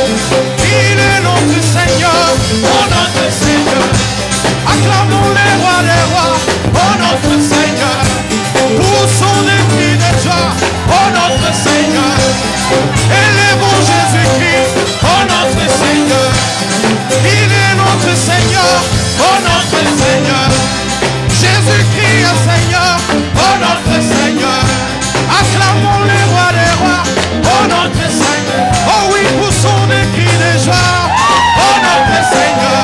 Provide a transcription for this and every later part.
Il est notre Seigneur, oh notre Seigneur. Acclamons les rois des rois, oh notre Seigneur. Poussons des cris de joie, oh notre Seigneur. Élevons Jésus-Christ, oh notre Seigneur. Il est notre Seigneur, oh notre Seigneur. Jésus-Christ est Seigneur, oh notre Seigneur. Acclamons les rois des rois, oh notre Seigneur. Oh oui, poussons des cris de joie, oh notre Seigneur.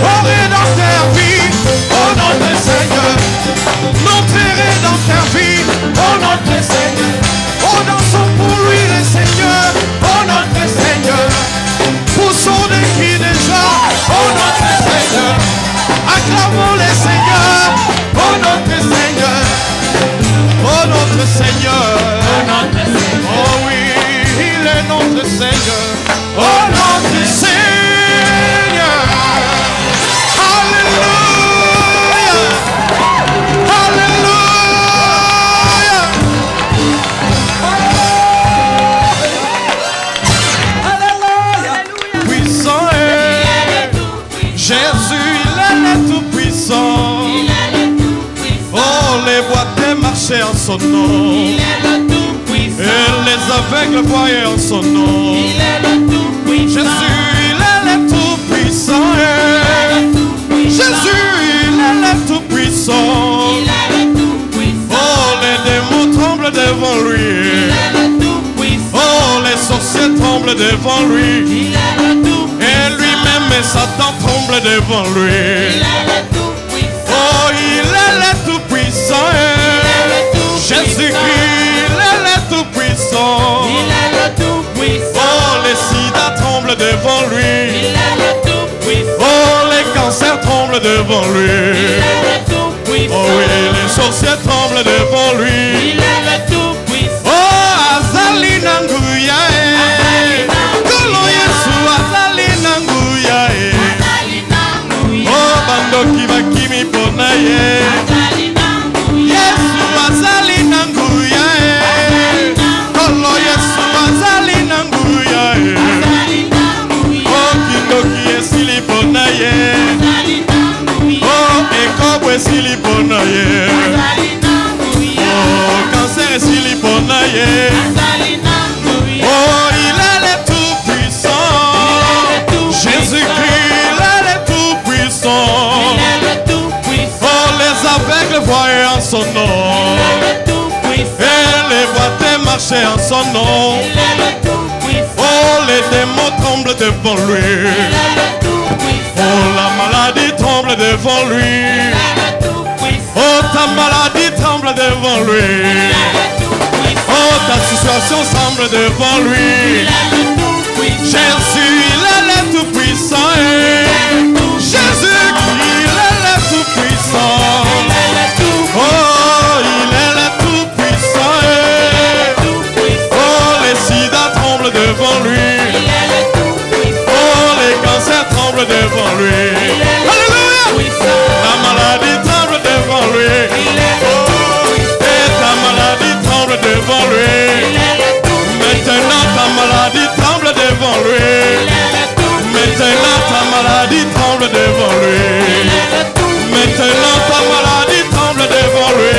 Oh Rédempteur vie, oh notre Seigneur. Notre Rédempteur vie, oh notre Seigneur. Oh dansons pour lui le Seigneur, oh notre Seigneur. Poussons des cris de joie, oh notre Seigneur. Acclamons les seigneurs, oh notre Seigneur. Oh notre Seigneur, oh oui, il est notre Seigneur, oh notre Seigneur. Alléluia, alléluia, puissant est Jésus, il est le tout-puissant. Oh, les boiteux marchaient en son nom. Il est le tout-puissant. Et les aveugles voyaient en son nom. Il est le tout-puissant. Jésus, il est le tout-puissant. Jésus, il est le tout-puissant. Il est le tout-puissant. Oh, les démons tremblent devant lui. Il est le tout-puissant. Oh, les sorciers tremblent devant lui. Il est le tout-puissant. Et lui-même et Satan tremblent devant lui. Il est le tout-puissant. Oh, il est le tout-puissant. Jésus-Christ, il est le tout-puissant. Il est le tout-puissant. Oh, les sida tremblent devant lui. Il est le tout-puissant. Oh, les cancers tremblent devant lui. Il est le tout-puissant. Oh oui, les sorciers tremblent devant lui. Il est le tout-puissant. Oh, Azali Nanguya, Kolo Yesu, Azali Nanguya, oh, Bandoki Bakimi Ponaye, Yesu, Azali Nanguya, Kolo Yesu, Azali Nanguya, oh, Kindoki Esili Ponaye, oh, Ekobwe Esili Ponaye, oh, Cancer Esili Ponaye. Oh, il est le tout-puissant. Jésus-Christ, il est le tout-puissant. Oh, les aveugles voyaient en son nom. Et les boiteux marchaient en son nom. Oh, les démons tremblent devant lui. Oh, la maladie tremble devant lui. Oh, ta maladie tremble devant lui. Oh, ta situation semble devant lui. Jésus, il est le tout-puissant. Jésus-Christ, il est le tout-puissant. Oh, il est le tout-puissant. Oh, les sida tremblent devant lui. Oh, les cancers tremblent devant lui. Alléluia. La maladie tremble devant lui. Oh, et ta maladie tremble devant lui. Maintenant ta maladie tremble devant lui. Maintenant ta maladie tremble devant lui. Maintenant ta maladie tremble devant lui.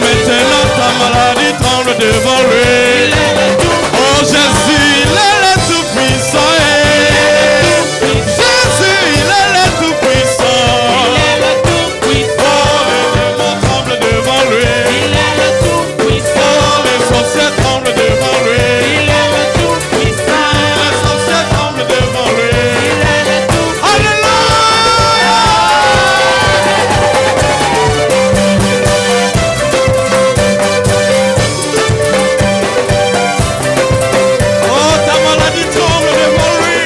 Maintenant ta maladie tremble devant lui. Oh Jésus, il est le tout-puissant. Jésus, il est le tout-puissant. Oh, les démons tremblent devant lui. Oh, les sorciers tremblent devant lui. Les sorciers tremblent devant lui. Alléluia. Oh, ta maladie tremble devant lui.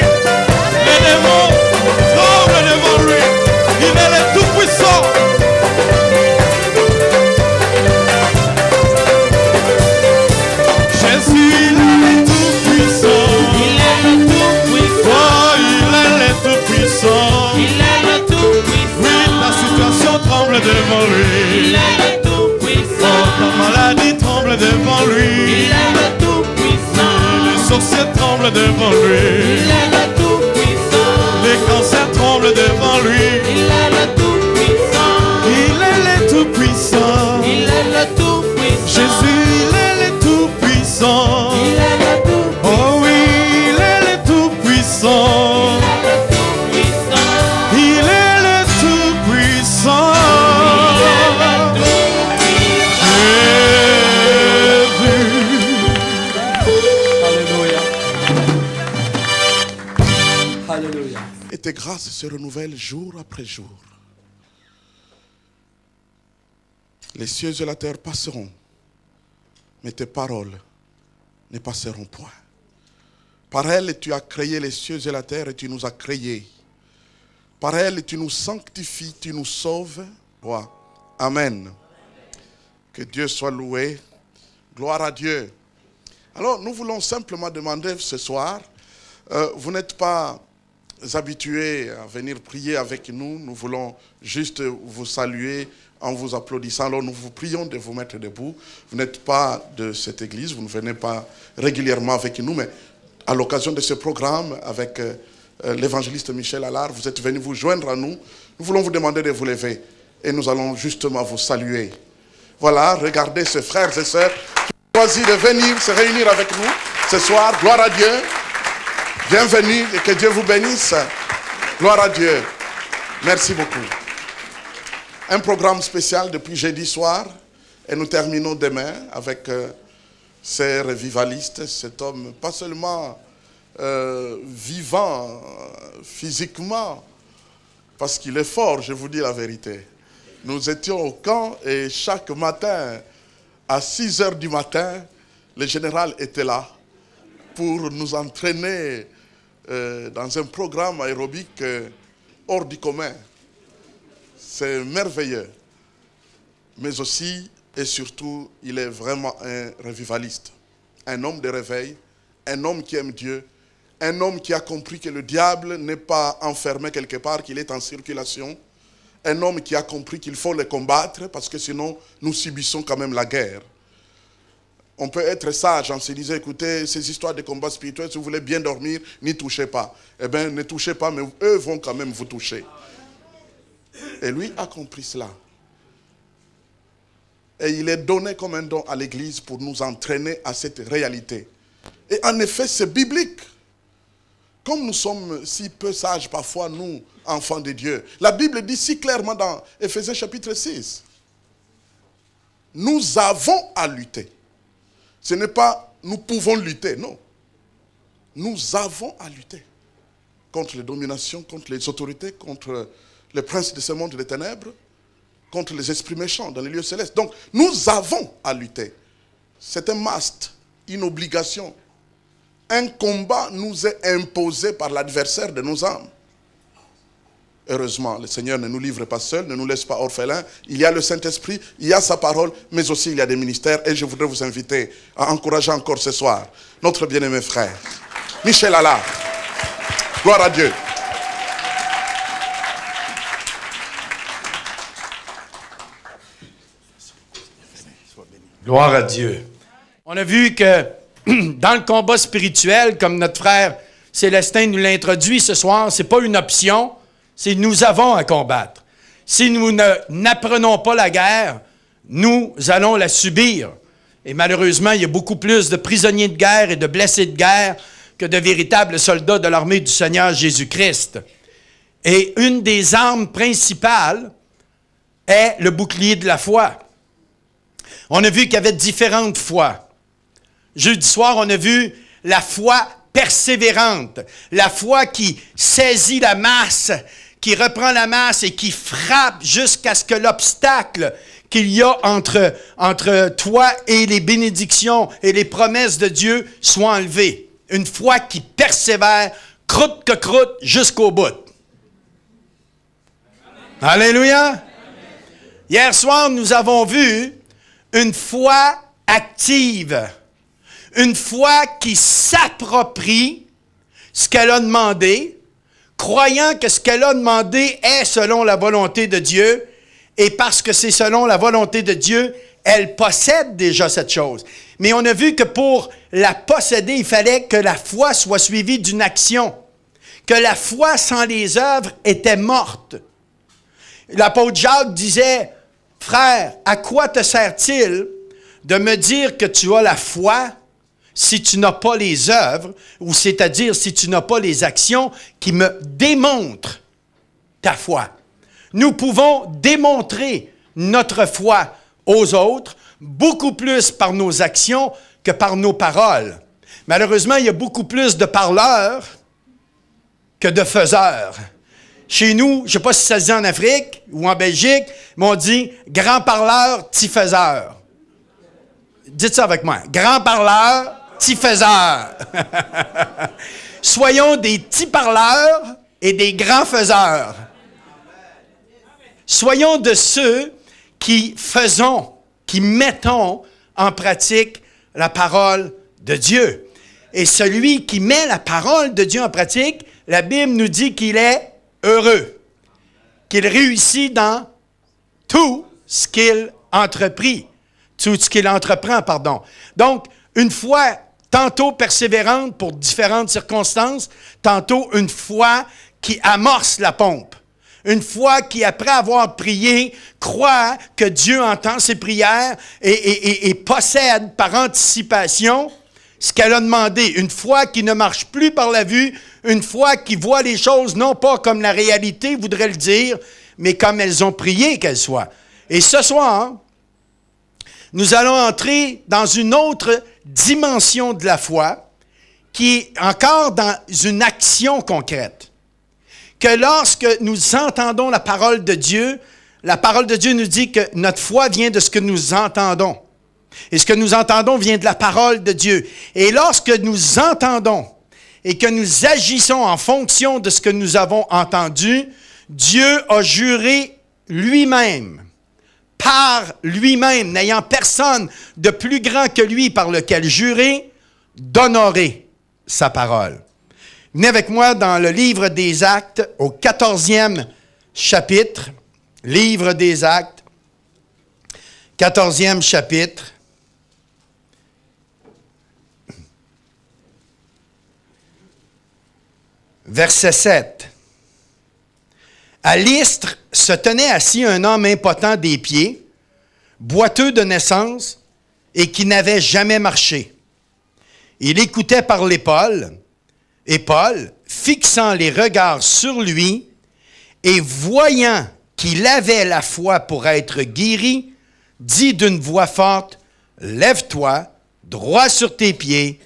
Les démons tremblent devant lui. Il est le tout-puissant. Jésus, il est le tout-puissant. Oh, il est le tout-puissant. Oui, ta situation tremble devant lui. Oh, ta maladie tremble devant lui. Les sorciers tremblent devant lui. Il est le Tout-Puissant. Les cancers tremblent devant lui. Il est le Tout-Puissant. Il est le Tout-Puissant. Il est le Tout-Puissant. Jésus, il est le Tout-Puissant. Il est le Tout-Puissant. Oh oui, il est le Tout-Puissant. Il est le Tout-Puissant. Jésus. Alléluia. Et tes grâces se renouvellent jour après jour. Les cieux et la terre passeront, mais tes paroles ne passeront point. Par elles, tu as créé les cieux et la terre et tu nous as créés. Par elles, tu nous sanctifies, tu nous sauves. Roi. Amen. Que Dieu soit loué. Gloire à Dieu. Alors, nous voulons simplement demander ce soir, vous n'êtes pas habitués à venir prier avec nous. Nous voulons juste vous saluer en vous applaudissant. Alors nous vous prions de vous mettre debout. Vous n'êtes pas de cette église, vous ne venez pas régulièrement avec nous, mais à l'occasion de ce programme avec l'évangéliste Michel Allard, vous êtes venu vous joindre à nous. Nous voulons vous demander de vous lever et nous allons justement vous saluer. Voilà, regardez ces frères et sœurs qui ont choisi de venir se réunir avec nous ce soir. Gloire à Dieu. Bienvenue et que Dieu vous bénisse. Gloire à Dieu. Merci beaucoup. Un programme spécial depuis jeudi soir et nous terminons demain avec ces revivalistes, cet homme pas seulement vivant physiquement, parce qu'il est fort, je vous dis la vérité. Nous étions au camp et chaque matin, à 6 heures du matin, le général était là pour nous entraîner dans un programme aérobique hors du commun. C'est merveilleux. Mais aussi et surtout, il est vraiment un revivaliste. Un homme de réveil, un homme qui aime Dieu, un homme qui a compris que le diable n'est pas enfermé quelque part, qu'il est en circulation. Un homme qui a compris qu'il faut le combattre parce que sinon, nous subissons quand même la guerre. On peut être sage en se disant, écoutez, ces histoires de combat spirituel, si vous voulez bien dormir, n'y touchez pas. Eh bien, ne touchez pas, mais eux vont quand même vous toucher. Et lui a compris cela. Et il est donné comme un don à l'Église pour nous entraîner à cette réalité. Et en effet, c'est biblique. Comme nous sommes si peu sages parfois, nous, enfants de Dieu. La Bible dit si clairement dans Éphésiens chapitre 6. Nous avons à lutter. Ce n'est pas nous pouvons lutter, non. Nous avons à lutter contre les dominations, contre les autorités, contre les princes de ce monde des ténèbres, contre les esprits méchants dans les lieux célestes. Donc, nous avons à lutter. C'est un must, une obligation. Un combat nous est imposé par l'adversaire de nos âmes. Heureusement, le Seigneur ne nous livre pas seul, ne nous laisse pas orphelins. Il y a le Saint-Esprit, il y a sa parole, mais aussi il y a des ministères. Et je voudrais vous inviter à encourager encore ce soir notre bien-aimé frère, Michel Allard. Gloire à Dieu. Gloire à Dieu. On a vu que dans le combat spirituel, comme notre frère Célestin nous l'a introduit ce soir, ce n'est pas une option, c'est nous avons à combattre. Si nous n'apprenons pas la guerre, nous allons la subir. Et malheureusement, il y a beaucoup plus de prisonniers de guerre et de blessés de guerre que de véritables soldats de l'armée du Seigneur Jésus-Christ. Et une des armes principales est le bouclier de la foi. On a vu qu'il y avait différentes foi. Jeudi soir, on a vu la foi persévérante, la foi qui saisit la masse, qui reprend la masse et qui frappe jusqu'à ce que l'obstacle qu'il y a entre toi et les bénédictions et les promesses de Dieu soit enlevé. Une foi qui persévère, croûte que croûte, jusqu'au bout. Amen. Alléluia. Amen. Hier soir, nous avons vu une foi active, une foi qui s'approprie ce qu'elle a demandé, croyant que ce qu'elle a demandé est selon la volonté de Dieu, et parce que c'est selon la volonté de Dieu, elle possède déjà cette chose. Mais on a vu que pour la posséder, il fallait que la foi soit suivie d'une action. Que la foi sans les œuvres était morte. L'apôtre Jacques disait, « Frère, à quoi te sert-il de me dire que tu as la foi si tu n'as pas les œuvres, ou c'est-à-dire si tu n'as pas les actions qui me démontrent ta foi? » Nous pouvons démontrer notre foi aux autres beaucoup plus par nos actions que par nos paroles. Malheureusement, il y a beaucoup plus de parleurs que de faiseurs. Chez nous, je ne sais pas si ça se dit en Afrique ou en Belgique, mais on dit « grand parleur, petit faiseur ». Dites ça avec moi. « Grand parleur, petit faiseur ». Soyons des petits parleurs et des grands faiseurs. Soyons de ceux qui faisons, qui mettons en pratique la parole de Dieu. Et celui qui met la parole de Dieu en pratique, la Bible nous dit qu'il est heureux, qu'il réussit dans tout ce qu'il entreprend, pardon. Donc, une foi tantôt persévérante pour différentes circonstances, tantôt une foi qui amorce la pompe. Une foi qui, après avoir prié, croit que Dieu entend ses prières et possède par anticipation ce qu'elle a demandé. Une foi qui ne marche plus par la vue, une foi qui voit les choses non pas comme la réalité voudrait le dire, mais comme elles ont prié qu'elles soient. Et ce soir, nous allons entrer dans une autre dimension de la foi qui est encore dans une action concrète. Que lorsque nous entendons la parole de Dieu nous dit que notre foi vient de ce que nous entendons. Et ce que nous entendons vient de la parole de Dieu. Et lorsque nous entendons et que nous agissons en fonction de ce que nous avons entendu, Dieu a juré lui-même, par lui-même, n'ayant personne de plus grand que lui par lequel jurer, d'honorer sa parole. Venez avec moi dans le livre des Actes, au 14e chapitre. Livre des Actes, 14e chapitre. Verset 7. À Lystre se tenait assis un homme impotent des pieds, boiteux de naissance et qui n'avait jamais marché. Il écoutait parler Paul, et Paul, fixant les regards sur lui et voyant qu'il avait la foi pour être guéri, dit d'une voix forte, « Lève-toi, droit sur tes pieds. »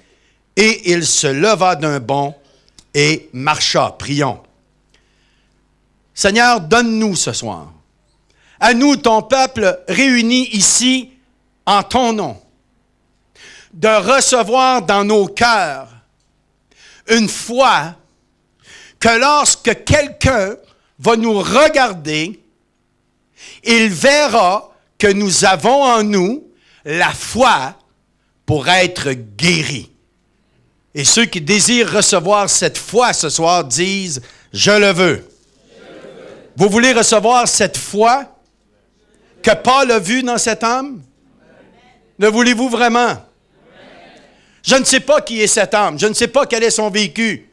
Et il se leva d'un bond et marcha. Prions. Seigneur, donne-nous ce soir, à nous, ton peuple réuni ici en ton nom, de recevoir dans nos cœurs une foi que lorsque quelqu'un va nous regarder, il verra que nous avons en nous la foi pour être guéris. Et ceux qui désirent recevoir cette foi ce soir disent « Je le veux ». Vous voulez recevoir cette foi que Paul a vue dans cet homme? Le voulez-vous vraiment? Je ne sais pas qui est cet homme. Je ne sais pas quel est son vécu.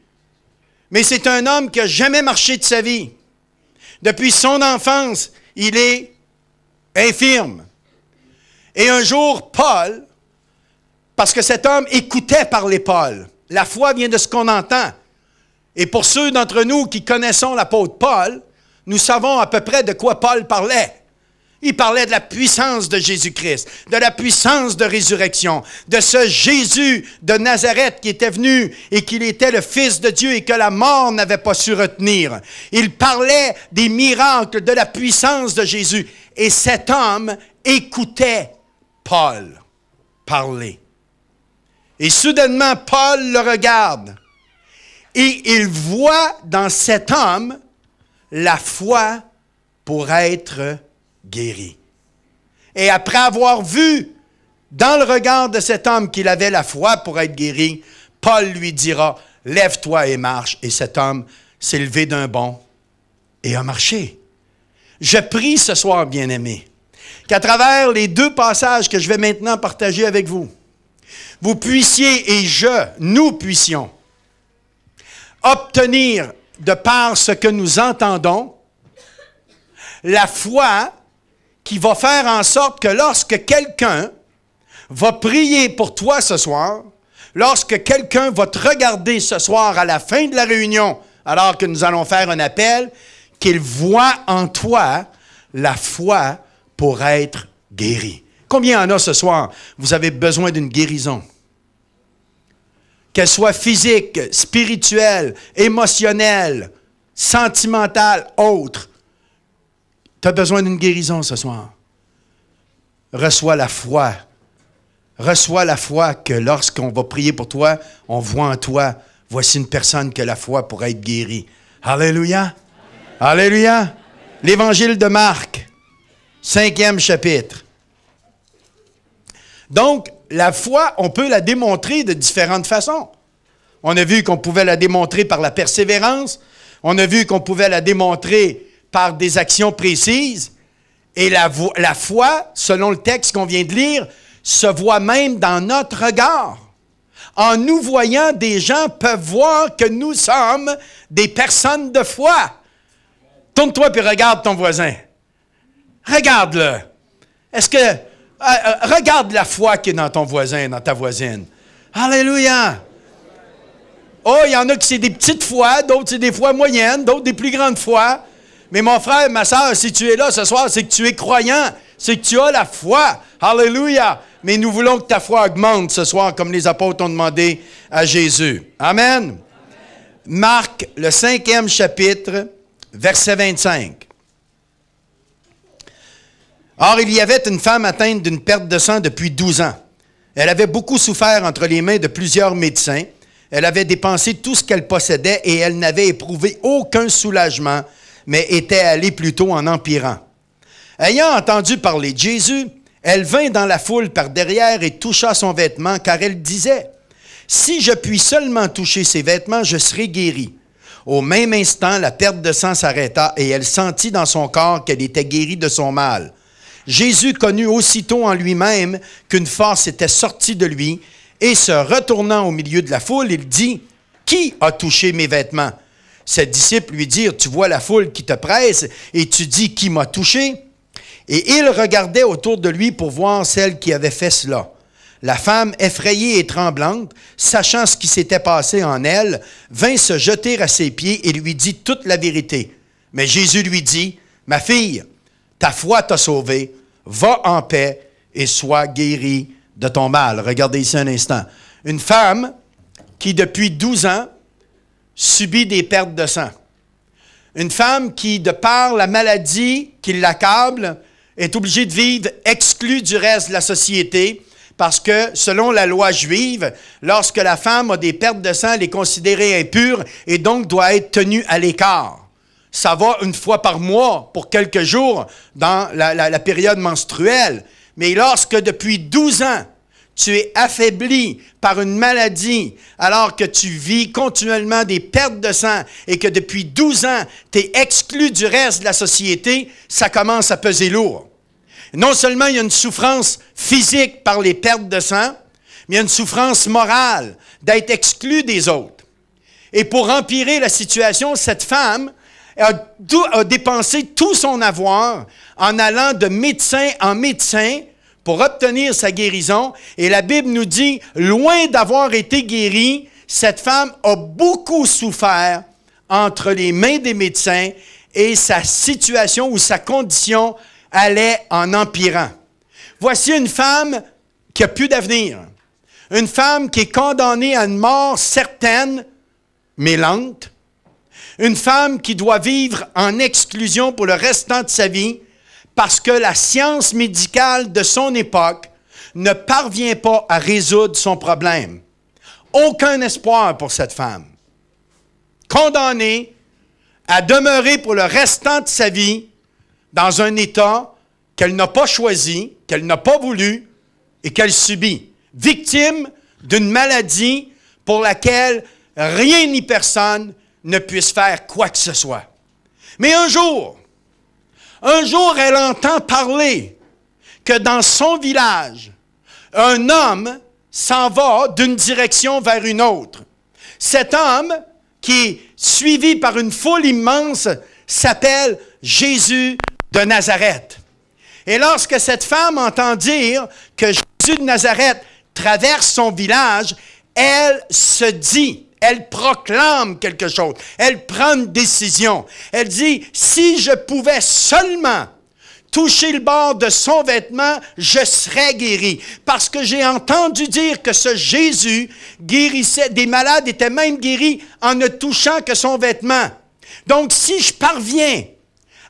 Mais c'est un homme qui n'a jamais marché de sa vie. Depuis son enfance, il est infirme. Et un jour, Paul, parce que cet homme écoutait parler Paul. La foi vient de ce qu'on entend. Et pour ceux d'entre nous qui connaissons l'apôtre Paul, nous savons à peu près de quoi Paul parlait. Il parlait de la puissance de Jésus-Christ, de la puissance de résurrection, de ce Jésus de Nazareth qui était venu et qu'il était le Fils de Dieu et que la mort n'avait pas su retenir. Il parlait des miracles, de la puissance de Jésus. Et cet homme écoutait Paul parler. Et soudainement, Paul le regarde et il voit dans cet homme la foi pour être guéri. Et après avoir vu dans le regard de cet homme qu'il avait la foi pour être guéri, Paul lui dira, « Lève-toi et marche. » Et cet homme s'est levé d'un bond et a marché. Je prie ce soir, bien-aimés, qu'à travers les 2 passages que je vais maintenant partager avec vous, vous puissiez et nous puissions obtenir, de par ce que nous entendons, la foi qui va faire en sorte que lorsque quelqu'un va prier pour toi ce soir, lorsque quelqu'un va te regarder ce soir à la fin de la réunion, alors que nous allons faire un appel, qu'il voit en toi la foi pour être guéri. Combien en a ce soir? Vous avez besoin d'une guérison. Qu'elle soit physique, spirituelle, émotionnelle, sentimentale, autre. Tu as besoin d'une guérison ce soir. Reçois la foi. Reçois la foi que lorsqu'on va prier pour toi, on voit en toi, voici une personne qui a la foi pour être guérie. Alléluia. Alléluia. L'Évangile de Marc, 5e chapitre. Donc, la foi, on peut la démontrer de différentes façons. On a vu qu'on pouvait la démontrer par la persévérance. On a vu qu'on pouvait la démontrer par des actions précises. Et la foi, selon le texte qu'on vient de lire, se voit même dans notre regard. En nous voyant, des gens peuvent voir que nous sommes des personnes de foi. Tourne-toi et regarde ton voisin. Regarde-le. Est-ce que... regarde la foi qui est dans ton voisin, dans ta voisine. Alléluia! Oh, il y en a qui c'est des petites foi, d'autres c'est des foi moyennes, d'autres des plus grandes foi. Mais mon frère, ma soeur, si tu es là ce soir, c'est que tu es croyant, c'est que tu as la foi. Alléluia! Mais nous voulons que ta foi augmente ce soir, comme les apôtres ont demandé à Jésus. Amen! Amen. Marc, le 5e chapitre, verset 25. Or, il y avait une femme atteinte d'une perte de sang depuis 12 ans. Elle avait beaucoup souffert entre les mains de plusieurs médecins. Elle avait dépensé tout ce qu'elle possédait et elle n'avait éprouvé aucun soulagement, mais était allée plutôt en empirant. Ayant entendu parler de Jésus, elle vint dans la foule par derrière et toucha son vêtement, car elle disait, « Si je puis seulement toucher ses vêtements, je serai guérie. » Au même instant, la perte de sang s'arrêta et elle sentit dans son corps qu'elle était guérie de son mal. Jésus connut aussitôt en lui-même qu'une force était sortie de lui, et se retournant au milieu de la foule, il dit, « Qui a touché mes vêtements? » Ses disciples lui dirent, « Tu vois la foule qui te presse, et tu dis, qui m'a touché? » Et il regardait autour de lui pour voir celle qui avait fait cela. La femme, effrayée et tremblante, sachant ce qui s'était passé en elle, vint se jeter à ses pieds et lui dit toute la vérité. Mais Jésus lui dit, « Ma fille, ta foi t'a sauvée, va en paix et sois guérie de ton mal. » Regardez ici un instant. Une femme qui, depuis 12 ans, subit des pertes de sang. Une femme qui, de par la maladie qui l'accable, est obligée de vivre exclue du reste de la société parce que, selon la loi juive, lorsque la femme a des pertes de sang, elle est considérée impure et donc doit être tenue à l'écart. Ça va une fois par mois pour quelques jours dans la période menstruelle. Mais lorsque depuis 12 ans, tu es affaibli par une maladie alors que tu vis continuellement des pertes de sang et que depuis 12 ans, tu es exclu du reste de la société, ça commence à peser lourd. Non seulement il y a une souffrance physique par les pertes de sang, mais il y a une souffrance morale d'être exclu des autres. Et pour empirer la situation, cette femme a dépensé tout son avoir en allant de médecin en médecin pour obtenir sa guérison. Et la Bible nous dit, loin d'avoir été guérie, cette femme a beaucoup souffert entre les mains des médecins et sa situation ou sa condition allait en empirant. Voici une femme qui n'a plus d'avenir. Une femme qui est condamnée à une mort certaine, mais lente. Une femme qui doit vivre en exclusion pour le restant de sa vie parce que la science médicale de son époque ne parvient pas à résoudre son problème. Aucun espoir pour cette femme. Condamnée à demeurer pour le restant de sa vie dans un état qu'elle n'a pas choisi, qu'elle n'a pas voulu et qu'elle subit. Victime d'une maladie pour laquelle rien ni personne ne puisse faire quoi que ce soit. Mais un jour, elle entend parler que dans son village, un homme s'en va d'une direction vers une autre. Cet homme, qui est suivi par une foule immense, s'appelle Jésus de Nazareth. Et lorsque cette femme entend dire que Jésus de Nazareth traverse son village, elle se dit, elle proclame quelque chose, elle prend une décision. Elle dit, si je pouvais seulement toucher le bord de son vêtement, je serais guéri. Parce que j'ai entendu dire que ce Jésus guérissait, des malades étaient même guéris en ne touchant que son vêtement. Donc, si je parviens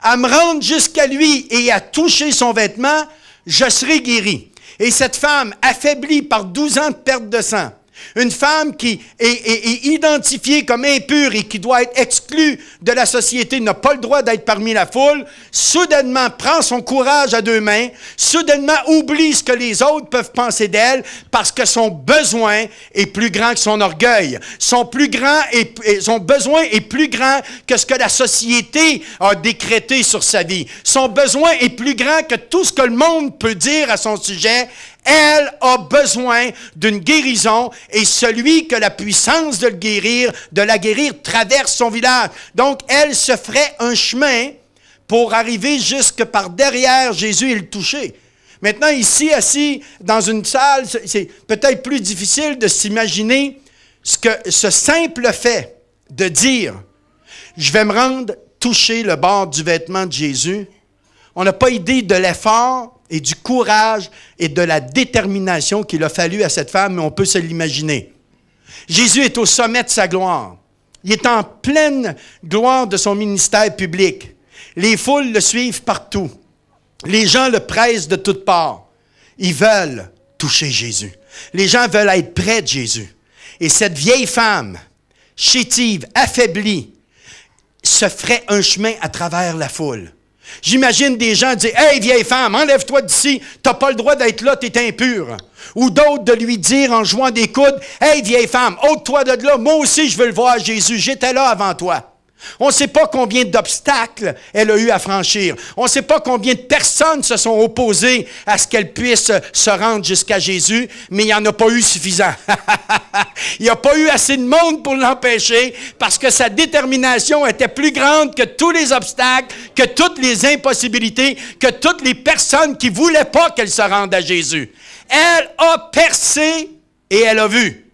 à me rendre jusqu'à lui et à toucher son vêtement, je serai guéri. Et cette femme, affaiblie par 12 ans de perte de sang, une femme qui est identifiée comme impure et qui doit être exclue de la société, n'a pas le droit d'être parmi la foule, soudainement prend son courage à deux mains, soudainement oublie ce que les autres peuvent penser d'elle parce que son besoin est plus grand que son orgueil. Son besoin est plus grand que ce que la société a décrété sur sa vie. Son besoin est plus grand que tout ce que le monde peut dire à son sujet. Elle a besoin d'une guérison et celui que la puissance de la guérir traverse son village. Donc, elle se ferait un chemin pour arriver jusque par derrière Jésus et le toucher. Maintenant, ici, assis dans une salle, c'est peut-être plus difficile de s'imaginer ce simple fait de dire « Je vais me rendre toucher le bord du vêtement de Jésus ». On n'a pas idée de l'effort et du courage et de la détermination qu'il a fallu à cette femme, mais on peut se l'imaginer. Jésus est au sommet de sa gloire. Il est en pleine gloire de son ministère public. Les foules le suivent partout. Les gens le pressent de toutes parts. Ils veulent toucher Jésus. Les gens veulent être près de Jésus. Et cette vieille femme, chétive, affaiblie, se ferait un chemin à travers la foule. J'imagine des gens dire « Hey, vieille femme, enlève-toi d'ici, t'as pas le droit d'être là, t'es impure. » Ou d'autres de lui dire en jouant des coudes « Hey, vieille femme, ôte-toi de là, moi aussi je veux le voir, Jésus, j'étais là avant toi. » On ne sait pas combien d'obstacles elle a eu à franchir. On ne sait pas combien de personnes se sont opposées à ce qu'elle puisse se rendre jusqu'à Jésus, mais il n'y en a pas eu suffisant. Il n'y a pas eu assez de monde pour l'empêcher parce que sa détermination était plus grande que tous les obstacles, que toutes les impossibilités, que toutes les personnes qui ne voulaient pas qu'elle se rende à Jésus. Elle a percé et elle a vu.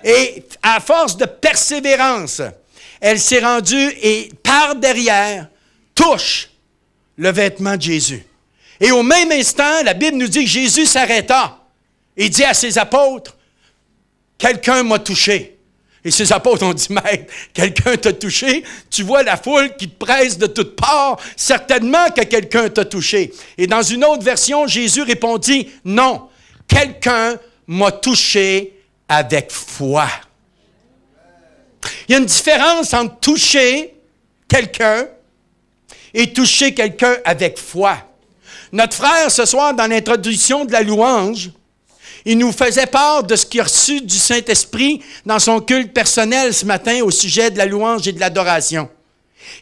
Et à force de persévérance, elle s'est rendue et, par derrière, touche le vêtement de Jésus. Et au même instant, la Bible nous dit que Jésus s'arrêta et dit à ses apôtres, « Quelqu'un m'a touché. » Et ses apôtres ont dit, « Maître, quelqu'un t'a touché? Tu vois la foule qui te presse de toutes parts. Certainement que quelqu'un t'a touché. » Et dans une autre version, Jésus répondit, « Non, quelqu'un m'a touché avec foi. » Il y a une différence entre toucher quelqu'un et toucher quelqu'un avec foi. Notre frère, ce soir, dans l'introduction de la louange, il nous faisait part de ce qu'il a reçu du Saint-Esprit dans son culte personnel ce matin au sujet de la louange et de l'adoration.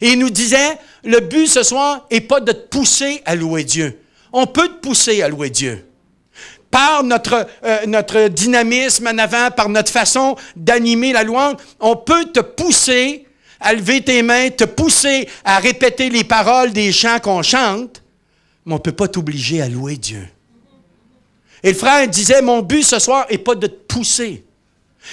Et il nous disait, le but ce soir n'est pas de te pousser à louer Dieu. On peut te pousser à louer Dieu. Par notre dynamisme en avant, par notre façon d'animer la louange, on peut te pousser à lever tes mains, te pousser à répéter les paroles des chants qu'on chante, mais on ne peut pas t'obliger à louer Dieu. Et le frère disait, mon but ce soir n'est pas de te pousser,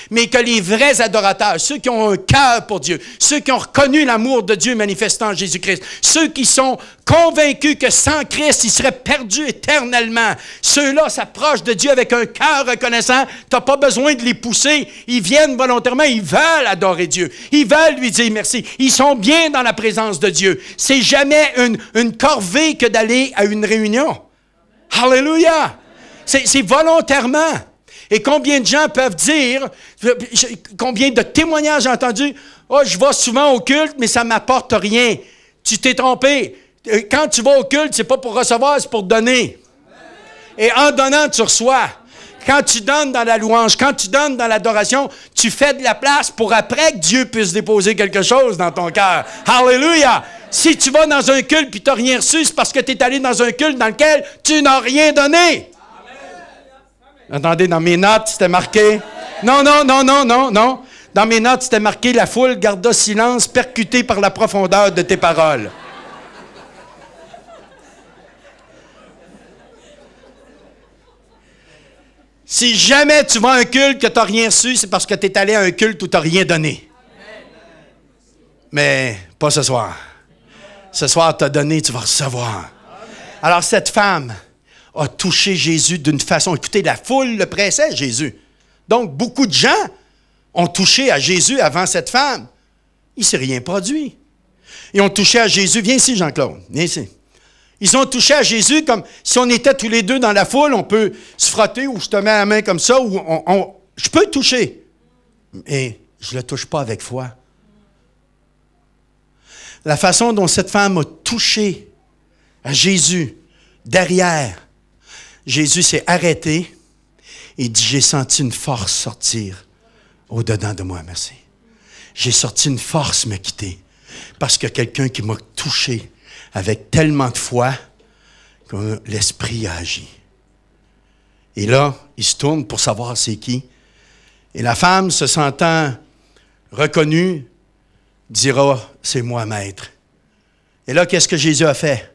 mais que les vrais adorateurs, ceux qui ont un cœur pour Dieu, ceux qui ont reconnu l'amour de Dieu manifestant en Jésus-Christ, ceux qui sont convaincus que sans Christ, ils seraient perdus éternellement, ceux-là s'approchent de Dieu avec un cœur reconnaissant. Tu n'as pas besoin de les pousser. Ils viennent volontairement, ils veulent adorer Dieu. Ils veulent lui dire merci. Ils sont bien dans la présence de Dieu. C'est jamais une corvée que d'aller à une réunion. Alléluia! C'est volontairement. Et combien de gens peuvent dire, combien de témoignages j'ai entendus, « Oh, je vais souvent au culte, mais ça ne m'apporte rien. » Tu t'es trompé. Quand tu vas au culte, ce n'est pas pour recevoir, c'est pour donner. Et en donnant, tu reçois. Quand tu donnes dans la louange, quand tu donnes dans l'adoration, tu fais de la place pour après que Dieu puisse déposer quelque chose dans ton cœur. Alléluia! Si tu vas dans un culte et tu n'as rien reçu, c'est parce que tu es allé dans un culte dans lequel tu n'as rien donné. Attendez, dans mes notes, c'était marqué. Non. Dans mes notes, c'était marqué « La foule garda silence, percutée par la profondeur de tes paroles. » Si jamais tu vas à un culte que tu n'as rien reçu, c'est parce que tu es allé à un culte où tu n'as rien donné. Mais pas ce soir. Ce soir, tu as donné, tu vas recevoir. Alors, cette femme a touché Jésus d'une façon... Écoutez, la foule le pressait, Jésus. Donc, beaucoup de gens ont touché à Jésus avant cette femme. Il ne s'est rien produit. Ils ont touché à Jésus. Viens ici, Jean-Claude. Viens ici. Ils ont touché à Jésus comme si on était tous les deux dans la foule, on peut se frotter ou je te mets la main comme ça, ou je peux toucher. Mais je ne le touche pas avec foi. La façon dont cette femme a touché à Jésus, derrière, Jésus s'est arrêté et dit, j'ai senti une force sortir au-dedans de moi, merci. J'ai senti une force me quitter parce que quelqu'un qui m'a touché avec tellement de foi que l'Esprit a agi. Et là, il se tourne pour savoir c'est qui. Et la femme, se sentant reconnue, dira, c'est moi, maître. Et là, qu'est-ce que Jésus a fait?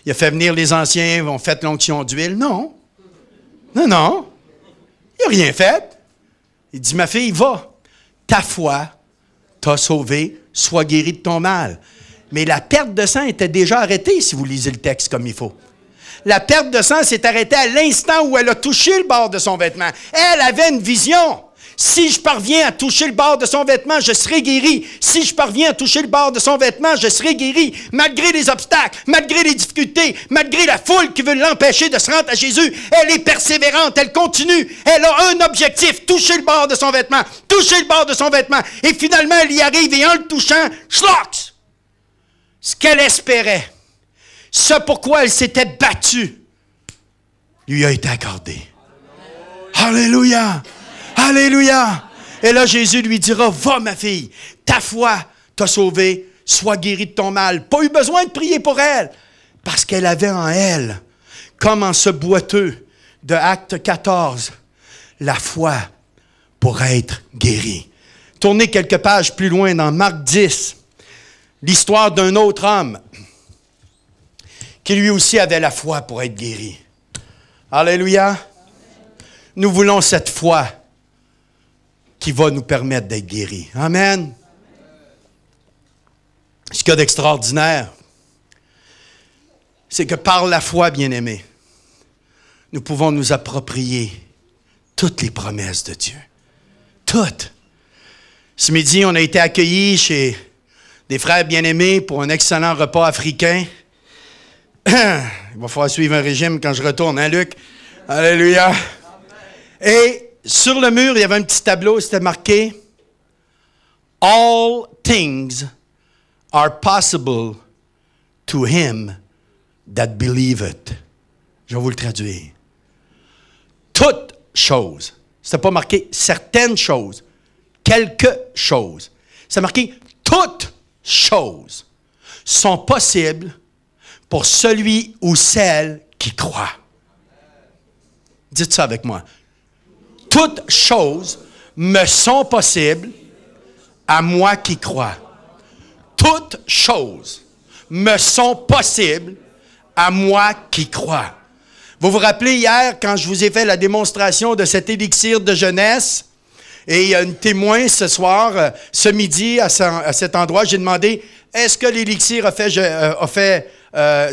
Il a fait venir les anciens, ils ont fait l'onction d'huile. Non. Il n'a rien fait. Il dit, ma fille, va. Ta foi t'a sauvé, sois guérie de ton mal. Mais la perte de sang était déjà arrêtée, si vous lisez le texte comme il faut. La perte de sang s'est arrêtée à l'instant où elle a touché le bord de son vêtement. Elle avait une vision. Si je parviens à toucher le bord de son vêtement, je serai guéri. Si je parviens à toucher le bord de son vêtement, je serai guéri. Malgré les obstacles, malgré les difficultés, malgré la foule qui veut l'empêcher de se rendre à Jésus, elle est persévérante, elle continue. Elle a un objectif, toucher le bord de son vêtement. Toucher le bord de son vêtement. Et finalement, elle y arrive et en le touchant, schlox! Ce qu'elle espérait, ce pourquoi elle s'était battue, lui a été accordé. Alléluia! Alléluia! Et là, Jésus lui dira, va ma fille, ta foi t'a sauvée, sois guérie de ton mal. Pas eu besoin de prier pour elle, parce qu'elle avait en elle, comme en ce boiteux de Acte 14, la foi pour être guérie. Tournez quelques pages plus loin dans Marc 10. L'histoire d'un autre homme qui lui aussi avait la foi pour être guéri. Alléluia. Nous voulons cette foi qui va nous permettre d'être guéris. Amen. Ce qu'il y a d'extraordinaire, c'est que par la foi, bien-aimés, nous pouvons nous approprier toutes les promesses de Dieu. Toutes. Ce midi, on a été accueillis chez des frères bien-aimés pour un excellent repas africain. Il va falloir suivre un régime quand je retourne, hein, Luc? Alléluia! Et sur le mur, il y avait un petit tableau, c'était marqué « All things are possible to him that believeth ». Je vais vous le traduire. Toutes choses. C'était pas marqué « certaines choses »,« quelque chose ». C'est marqué « toutes choses sont possibles pour celui ou celle qui croit. » Dites ça avec moi. Toutes choses me sont possibles à moi qui crois. Toutes choses me sont possibles à moi qui crois. Vous vous rappelez hier, quand je vous ai fait la démonstration de cet élixir de jeunesse, et il y a une témoin ce soir, ce midi, à cet endroit, j'ai demandé, est-ce que l'élixir a fait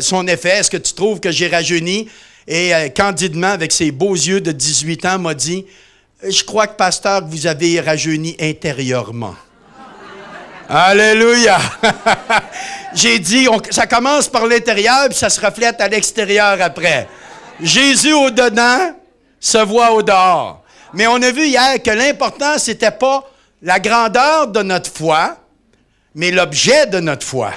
son effet? Est-ce que tu trouves que j'ai rajeuni? Et candidement, avec ses beaux yeux de 18 ans, m'a dit, je crois que, pasteur, vous avez rajeuni intérieurement. Alléluia! J'ai dit, ça commence par l'intérieur, puis ça se reflète à l'extérieur après. Jésus au dedans se voit au dehors. Mais on a vu hier que l'important, ce n'était pas la grandeur de notre foi, mais l'objet de notre foi.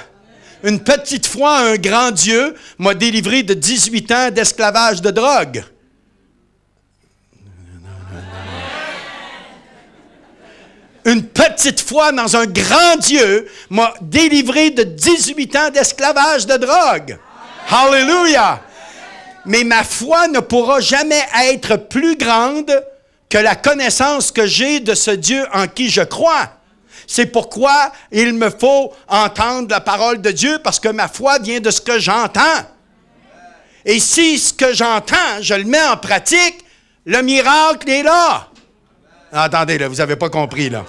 Une petite foi à un grand Dieu m'a délivré de 18 ans d'esclavage de drogue. une petite foi dans un grand Dieu m'a délivré de 18 ans d'esclavage de drogue. Hallelujah! Mais ma foi ne pourra jamais être plus grande que la connaissance que j'ai de ce Dieu en qui je crois. C'est pourquoi il me faut entendre la parole de Dieu, parce que ma foi vient de ce que j'entends. Et si ce que j'entends, je le mets en pratique, le miracle est là. Attendez, là, vous n'avez pas compris, là.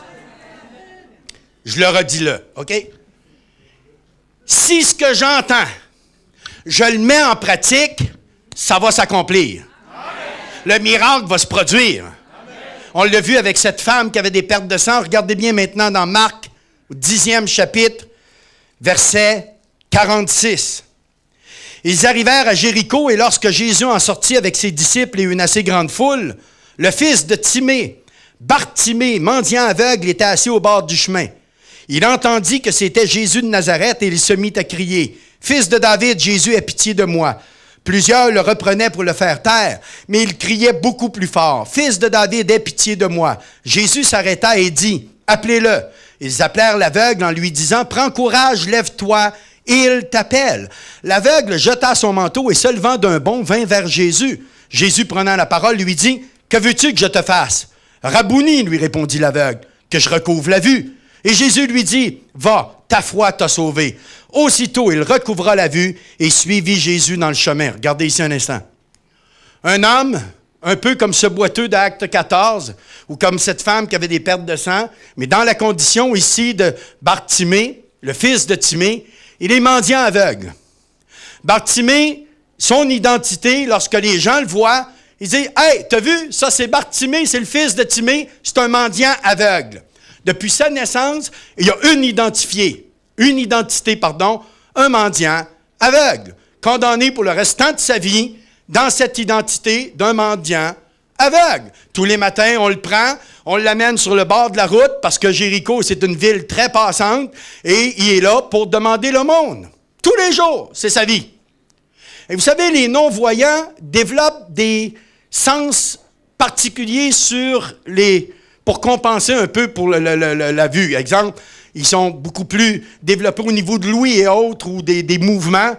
Je le redis là, OK? Si ce que j'entends, je le mets en pratique, ça va s'accomplir. Le miracle va se produire. On l'a vu avec cette femme qui avait des pertes de sang. Regardez bien maintenant dans Marc, au 10e chapitre, verset 46. Ils arrivèrent à Jéricho, et lorsque Jésus en sortit avec ses disciples et une assez grande foule, le fils de Timée, Bartimée, mendiant aveugle, était assis au bord du chemin. Il entendit que c'était Jésus de Nazareth, et il se mit à crier, « Fils de David, Jésus, aie pitié de moi. » Plusieurs le reprenaient pour le faire taire, mais il criait beaucoup plus fort, « Fils de David, aie pitié de moi. » Jésus s'arrêta et dit, « Appelez-le. » Ils appelèrent l'aveugle en lui disant, « Prends courage, lève-toi, il t'appelle. » L'aveugle jeta son manteau et se levant d'un bond vint vers Jésus. Jésus, prenant la parole, lui dit, « Que veux-tu que je te fasse? »« Rabouni, lui répondit l'aveugle, que je recouvre la vue. » Et Jésus lui dit, « Va, ta foi t'a sauvé. » Aussitôt, il recouvra la vue et suivit Jésus dans le chemin. Regardez ici un instant. Un homme, un peu comme ce boiteux d'Acte 14, ou comme cette femme qui avait des pertes de sang, mais dans la condition ici de Bartimée, le fils de Timée, il est mendiant aveugle. Bartimée, son identité, lorsque les gens le voient, ils disent, « Hey, t'as vu, ça c'est Bartimée, c'est le fils de Timée, c'est un mendiant aveugle. » Depuis sa naissance, il y a une identité, un mendiant aveugle, condamné pour le restant de sa vie dans cette identité d'un mendiant aveugle. Tous les matins, on le prend, on l'amène sur le bord de la route, parce que Jéricho, c'est une ville très passante, et il est là pour demander le monde. Tous les jours, c'est sa vie. Et vous savez, les non-voyants développent des sens particuliers pour compenser un peu pour la vue. Exemple, ils sont beaucoup plus développés au niveau de l'ouïe et autres, ou des mouvements.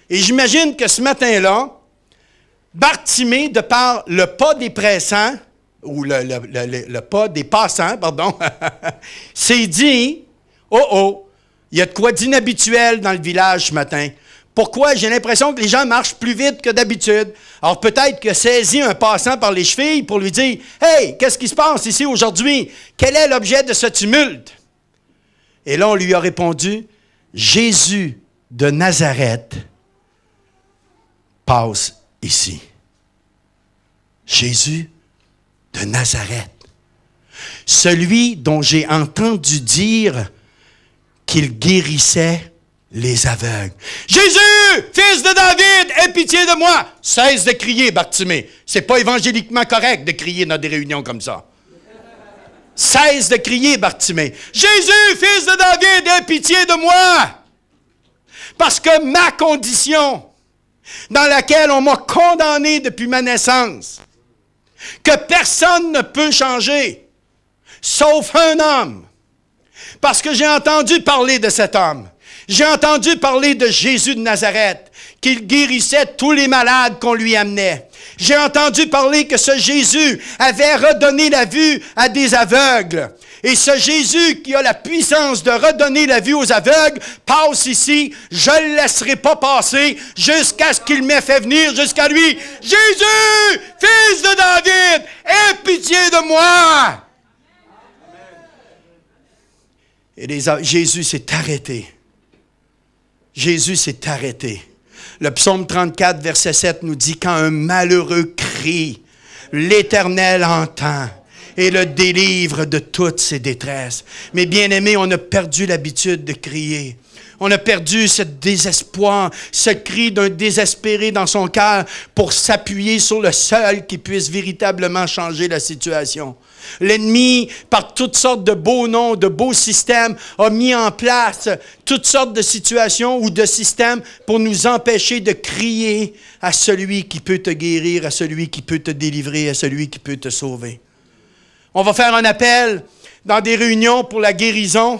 Et j'imagine que ce matin-là, Bartimée, de par le pas des pressants, ou le pas des passants, pardon, s'est dit, « Oh, il y a de quoi d'inhabituel dans le village ce matin. Pourquoi? J'ai l'impression que les gens marchent plus vite que d'habitude. » Alors peut-être qu'il a saisi un passant par les chevilles pour lui dire, « Hey, qu'est-ce qui se passe ici aujourd'hui? Quel est l'objet de ce tumulte? » Et là, on lui a répondu, « Jésus de Nazareth passe ici. » Jésus de Nazareth. Celui dont j'ai entendu dire qu'il guérissait les aveugles. « Jésus, fils de David, aie pitié de moi! » Cesse de crier, Bartimée. C'est pas évangéliquement correct de crier dans des réunions comme ça. Cesse de crier, Bartimée. « Jésus, fils de David, aie pitié de moi! » Parce que ma condition, dans laquelle on m'a condamné depuis ma naissance, que personne ne peut changer, sauf un homme. Parce que j'ai entendu parler de cet homme. J'ai entendu parler de Jésus de Nazareth, qu'il guérissait tous les malades qu'on lui amenait. J'ai entendu parler que ce Jésus avait redonné la vue à des aveugles. Et ce Jésus qui a la puissance de redonner la vue aux aveugles passe ici. Je ne le laisserai pas passer jusqu'à ce qu'il m'ait fait venir jusqu'à lui. « Jésus, fils de David, aie pitié de moi! » Et Jésus s'est arrêté. Jésus s'est arrêté. Le psaume 34, verset 7 nous dit « Quand un malheureux crie, l'Éternel entend et le délivre de toutes ses détresses. » Mais bien aimés, on a perdu l'habitude de crier. On a perdu ce désespoir, ce cri d'un désespéré dans son cœur pour s'appuyer sur le seul qui puisse véritablement changer la situation. L'ennemi, par toutes sortes de beaux noms, de beaux systèmes, a mis en place toutes sortes de situations ou de systèmes pour nous empêcher de crier à celui qui peut te guérir, à celui qui peut te délivrer, à celui qui peut te sauver. On va faire un appel dans des réunions pour la guérison,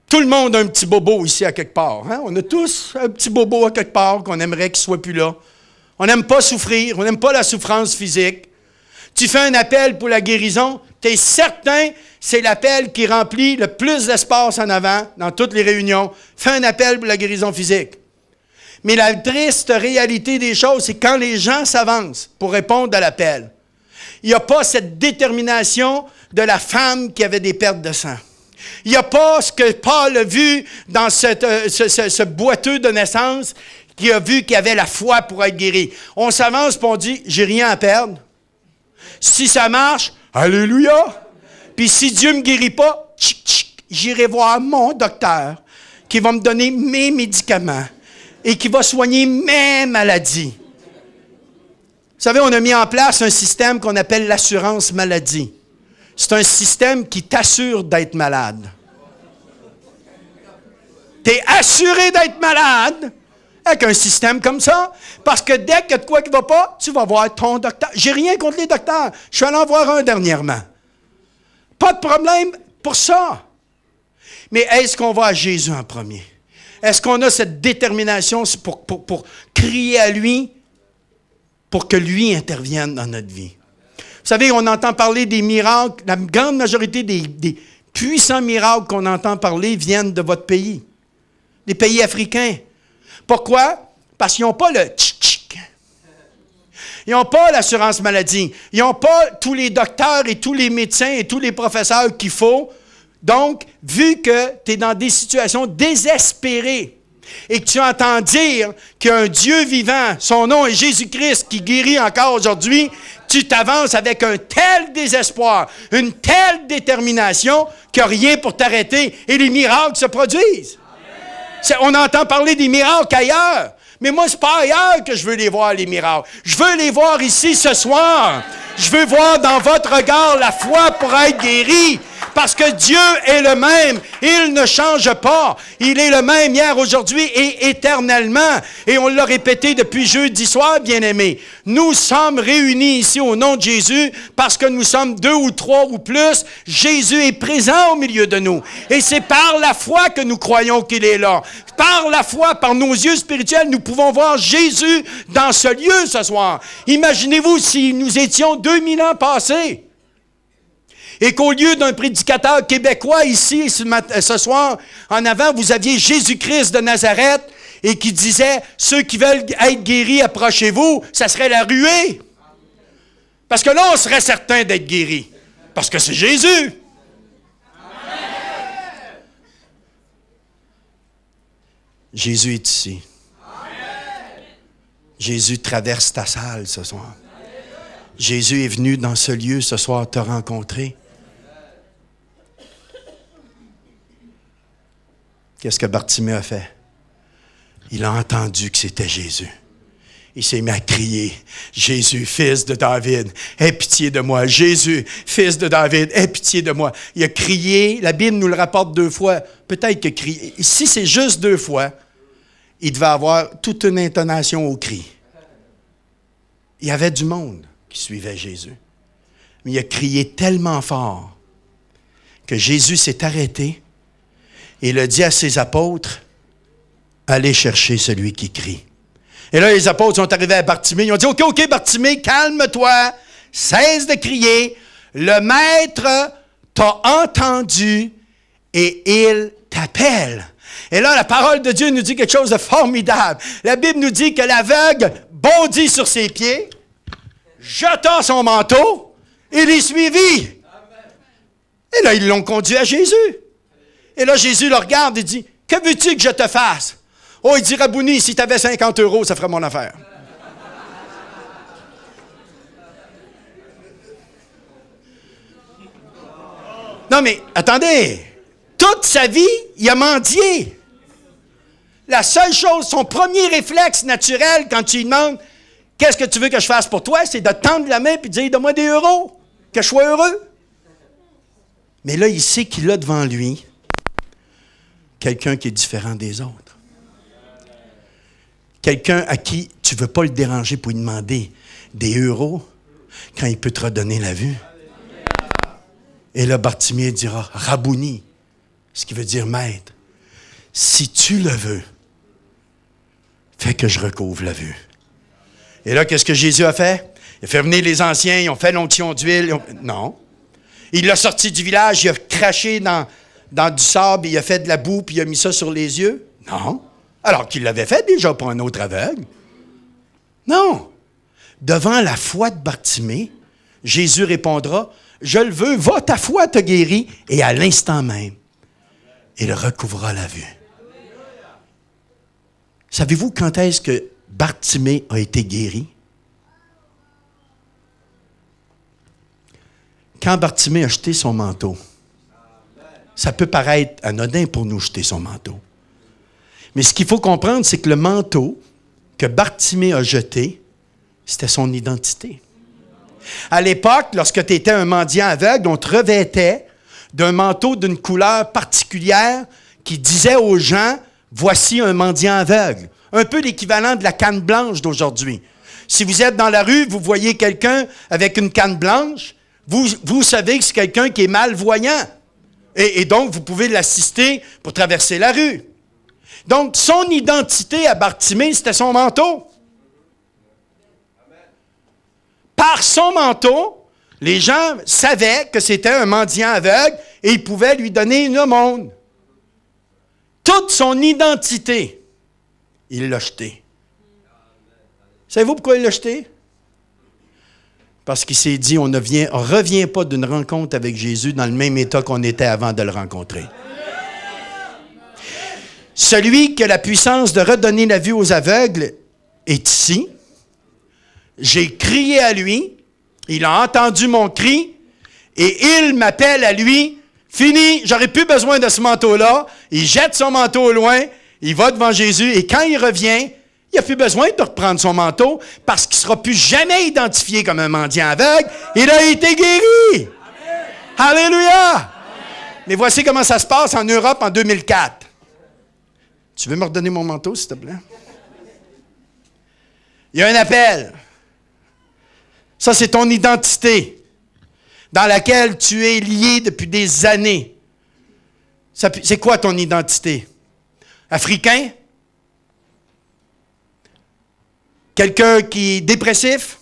tout le monde a un petit bobo ici à quelque part. Hein? On a tous un petit bobo à quelque part qu'on aimerait qu'il ne soit plus là. On n'aime pas souffrir, on n'aime pas la souffrance physique. Tu fais un appel pour la guérison, tu es certain c'est l'appel qui remplit le plus d'espace en avant dans toutes les réunions. Fais un appel pour la guérison physique. Mais la triste réalité des choses, c'est quand les gens s'avancent pour répondre à l'appel, il n'y a pas cette détermination de la femme qui avait des pertes de sang. Il n'y a pas ce que Paul a vu dans ce boiteux de naissance qui a vu qu'il avait la foi pour être guéri. On s'avance et on dit, j'ai rien à perdre. Si ça marche, alléluia. Puis si Dieu ne me guérit pas, j'irai voir mon docteur qui va me donner mes médicaments et qui va soigner mes maladies. Vous savez, on a mis en place un système qu'on appelle l'assurance maladie. C'est un système qui t'assure d'être malade. Tu es assuré d'être malade avec un système comme ça, parce que dès qu'il y a de quoi qui ne va pas, tu vas voir ton docteur. J'ai rien contre les docteurs. Je suis allé en voir un dernièrement. Pas de problème pour ça. Mais est-ce qu'on va à Jésus en premier? Est-ce qu'on a cette détermination pour crier à lui, pour que lui intervienne dans notre vie? Vous savez, on entend parler des miracles. La grande majorité des puissants miracles qu'on entend parler viennent de votre pays, des pays africains. Pourquoi? Parce qu'ils n'ont pas le tchic-tchic. Ils n'ont pas l'assurance maladie. Ils n'ont pas tous les docteurs et tous les médecins et tous les professeurs qu'il faut. Donc, vu que tu es dans des situations désespérées et que tu entends dire qu'il y a un Dieu vivant, son nom est Jésus-Christ, qui guérit encore aujourd'hui, tu t'avances avec un tel désespoir, une telle détermination qu'il n'y a rien pour t'arrêter et les miracles se produisent. On entend parler des miracles ailleurs. Mais moi, ce n'est pas ailleurs que je veux les voir, les miracles. Je veux les voir ici ce soir. Je veux voir dans votre regard la foi pour être guéri. Parce que Dieu est le même. Il ne change pas. Il est le même hier, aujourd'hui et éternellement. Et on l'a répété depuis jeudi soir, bien-aimés. Nous sommes réunis ici au nom de Jésus parce que nous sommes 2 ou 3 ou plus. Jésus est présent au milieu de nous. Et c'est par la foi que nous croyons qu'il est là. Par la foi, par nos yeux spirituels, nous pouvons voir Jésus dans ce lieu ce soir. Imaginez-vous si nous étions 2000 ans passés. Et qu'au lieu d'un prédicateur québécois ici, ce soir, en avant, vous aviez Jésus-Christ de Nazareth et qui disait, ceux qui veulent être guéris, approchez-vous, ça serait la ruée. Parce que là, on serait certain d'être guéris. Parce que c'est Jésus. Jésus est ici. Jésus traverse ta salle ce soir. Jésus est venu dans ce lieu ce soir te rencontrer. Qu'est-ce que Bartimée a fait? Il a entendu que c'était Jésus. Il s'est mis à crier, « Jésus, fils de David, aie pitié de moi. Jésus, fils de David, aie pitié de moi. » Il a crié, la Bible nous le rapporte 2 fois. Peut-être que crier, si c'est juste 2 fois, il devait avoir toute une intonation au cri. Il y avait du monde qui suivait Jésus. Mais il a crié tellement fort que Jésus s'est arrêté et il a dit à ses apôtres, « Allez chercher celui qui crie. » Et là, les apôtres sont arrivés à Bartimée. Ils ont dit, « OK, Bartimée, calme-toi, cesse de crier. Le Maître t'a entendu et il t'appelle. » Et là, la parole de Dieu nous dit quelque chose de formidable. La Bible nous dit que l'aveugle bondit sur ses pieds, jeta son manteau et les suivit. Et là, ils l'ont conduit à Jésus. Et là, Jésus le regarde et dit, « Que veux-tu que je te fasse? » Oh, il dit, « Rabouni, si tu avais 50 €, ça ferait mon affaire. » Non, mais attendez. Toute sa vie, il a mendié. La seule chose, son premier réflexe naturel quand tu lui demandes « Qu'est-ce que tu veux que je fasse pour toi? » c'est de tendre la main et de dire « Donne-moi des euros, que je sois heureux. » Mais là, il sait qu'il a devant lui quelqu'un qui est différent des autres. Quelqu'un à qui tu ne veux pas le déranger pour lui demander des euros quand il peut te redonner la vue. Et là, Bartimée dira, Rabouni, ce qui veut dire maître, si tu le veux, fais que je recouvre la vue. Et là, qu'est-ce que Jésus a fait? Il a fait venir les anciens, ils ont fait l'onction d'huile. Non. Il l'a sorti du village, il a craché dans du sable, il a fait de la boue, puis il a mis ça sur les yeux. Non. Alors qu'il l'avait fait déjà pour un autre aveugle. Non. Devant la foi de Bartimée, Jésus répondra, « Je le veux, va, ta foi t'a guéri. » Et à l'instant même, il recouvrira la vue. Savez-vous quand est-ce que Bartimée a été guéri? Quand Bartimée a jeté son manteau. Ça peut paraître anodin pour nous jeter son manteau. Mais ce qu'il faut comprendre, c'est que le manteau que Bartimée a jeté, c'était son identité. À l'époque, lorsque tu étais un mendiant aveugle, on te revêtait d'un manteau d'une couleur particulière qui disait aux gens, voici un mendiant aveugle. Un peu l'équivalent de la canne blanche d'aujourd'hui. Si vous êtes dans la rue, vous voyez quelqu'un avec une canne blanche, vous savez que c'est quelqu'un qui est malvoyant. Et donc, vous pouvez l'assister pour traverser la rue. Donc, son identité à Bartimée, c'était son manteau. Par son manteau, les gens savaient que c'était un mendiant aveugle et ils pouvaient lui donner une aumône. Toute son identité, il l'a jetée. Savez-vous pourquoi il l'a jetée? Parce qu'il s'est dit, on ne revient pas d'une rencontre avec Jésus dans le même état qu'on était avant de le rencontrer. Celui qui a la puissance de redonner la vue aux aveugles est ici. J'ai crié à lui, il a entendu mon cri, et il m'appelle à lui, fini, j'aurais plus besoin de ce manteau-là. Il jette son manteau au loin, il va devant Jésus, et quand il revient, il n'a plus besoin de reprendre son manteau, parce qu'il ne sera plus jamais identifié comme un mendiant aveugle. Il a été guéri. Amen. Alléluia. Amen. Mais voici comment ça se passe en Europe en 2004. Tu veux me redonner mon manteau, s'il te plaît? Il y a un appel. Ça, c'est ton identité dans laquelle tu es lié depuis des années. C'est quoi ton identité? Africain? Quelqu'un qui est dépressif?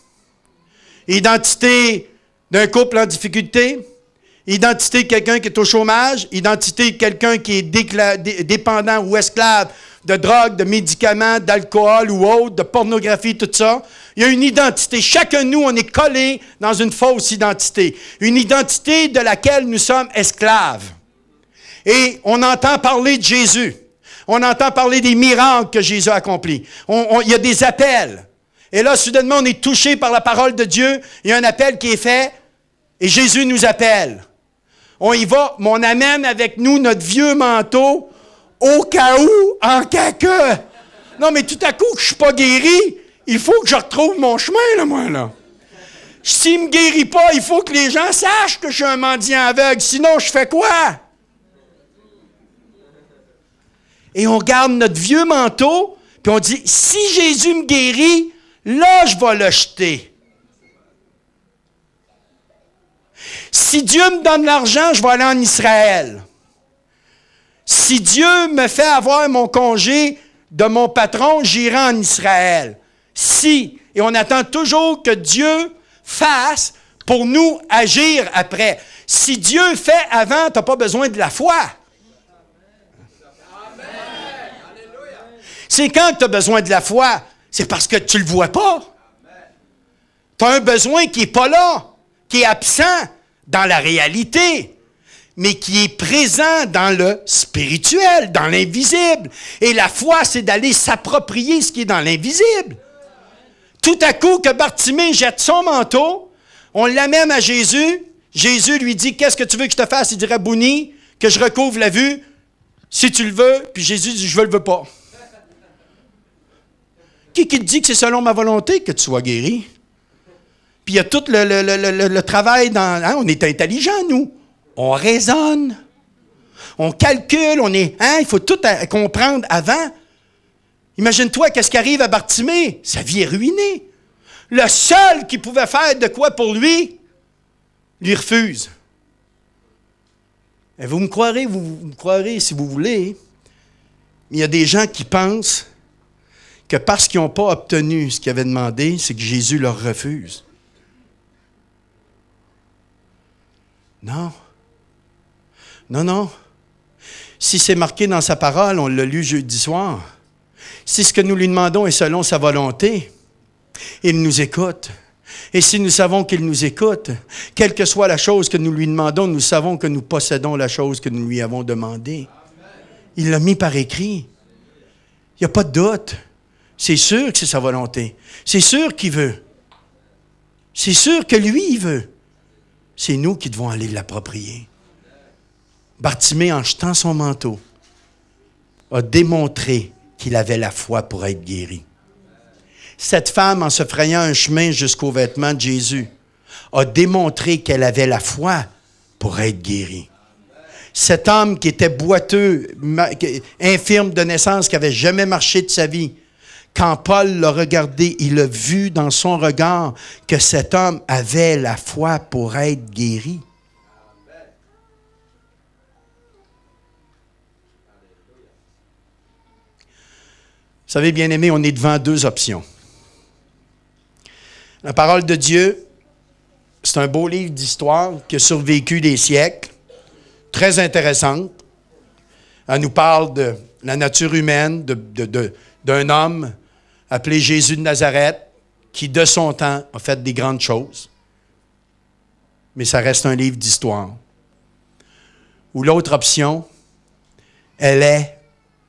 Identité d'un couple en difficulté? Identité de quelqu'un qui est au chômage? Identité de quelqu'un qui est dépendant ou esclave de drogue, de médicaments, d'alcool ou autre, de pornographie, tout ça. Il y a une identité. Chacun de nous, on est collé dans une fausse identité. Une identité de laquelle nous sommes esclaves. Et on entend parler de Jésus. On entend parler des miracles que Jésus a accomplis. Il y a des appels. Et là, soudainement, on est touché par la parole de Dieu. Il y a un appel qui est fait et Jésus nous appelle. On y va, mais on amène avec nous notre vieux manteau au cas où, en cas que. Non, mais tout à coup, que je ne suis pas guéri, il faut que je retrouve mon chemin, là, moi, là. S'il ne me guérit pas, il faut que les gens sachent que je suis un mendiant aveugle. Sinon, je fais quoi? Et on garde notre vieux manteau, puis on dit, si Jésus me guérit, là, je vais le jeter. Si Dieu me donne l'argent, je vais aller en Israël. Si Dieu me fait avoir mon congé de mon patron, j'irai en Israël. Si, et on attend toujours que Dieu fasse pour nous agir après. Si Dieu fait avant, tu n'as pas besoin de la foi. C'est quand tu as besoin de la foi? C'est parce que tu ne le vois pas. Tu as un besoin qui n'est pas là, qui est absent dans la réalité, mais qui est présent dans le spirituel, dans l'invisible. Et la foi, c'est d'aller s'approprier ce qui est dans l'invisible. Tout à coup, que Bartimée jette son manteau, on l'amène à Jésus. Jésus lui dit, qu'est-ce que tu veux que je te fasse? Il dit, Rabouni, que je recouvre la vue, si tu le veux. Puis Jésus dit, je ne le veux pas. Qui te dit que c'est selon ma volonté que tu sois guéri? Puis il y a tout le travail dans... Hein, on est intelligent, nous. On raisonne. On calcule. Il faut tout comprendre avant. Imagine-toi qu'est-ce qui arrive à Bartimée. Sa vie est ruinée. Le seul qui pouvait faire de quoi pour lui refuse. Et vous me croirez si vous voulez, mais il y a des gens qui pensent que parce qu'ils n'ont pas obtenu ce qu'ils avaient demandé, c'est que Jésus leur refuse. Non. Non, non. Si c'est marqué dans sa parole, on l'a lu jeudi soir, si ce que nous lui demandons est selon sa volonté, il nous écoute. Et si nous savons qu'il nous écoute, quelle que soit la chose que nous lui demandons, nous savons que nous possédons la chose que nous lui avons demandée. Il l'a mis par écrit. Il n'y a pas de doute. C'est sûr que c'est sa volonté. C'est sûr qu'il veut. C'est sûr que lui, il veut. C'est nous qui devons aller l'approprier. Bartimée, en jetant son manteau, a démontré qu'il avait la foi pour être guéri. Cette femme, en se frayant un chemin jusqu'aux vêtements de Jésus, a démontré qu'elle avait la foi pour être guérie. Cet homme qui était boiteux, infirme de naissance, qui n'avait jamais marché de sa vie, quand Paul l'a regardé, il a vu dans son regard que cet homme avait la foi pour être guéri. Vous savez, bien-aimés, on est devant deux options. La parole de Dieu, c'est un beau livre d'histoire qui a survécu des siècles, très intéressante. Elle nous parle de la nature humaine, d'un homme appelé Jésus de Nazareth, qui de son temps a fait des grandes choses. Mais ça reste un livre d'histoire. Ou l'autre option, elle est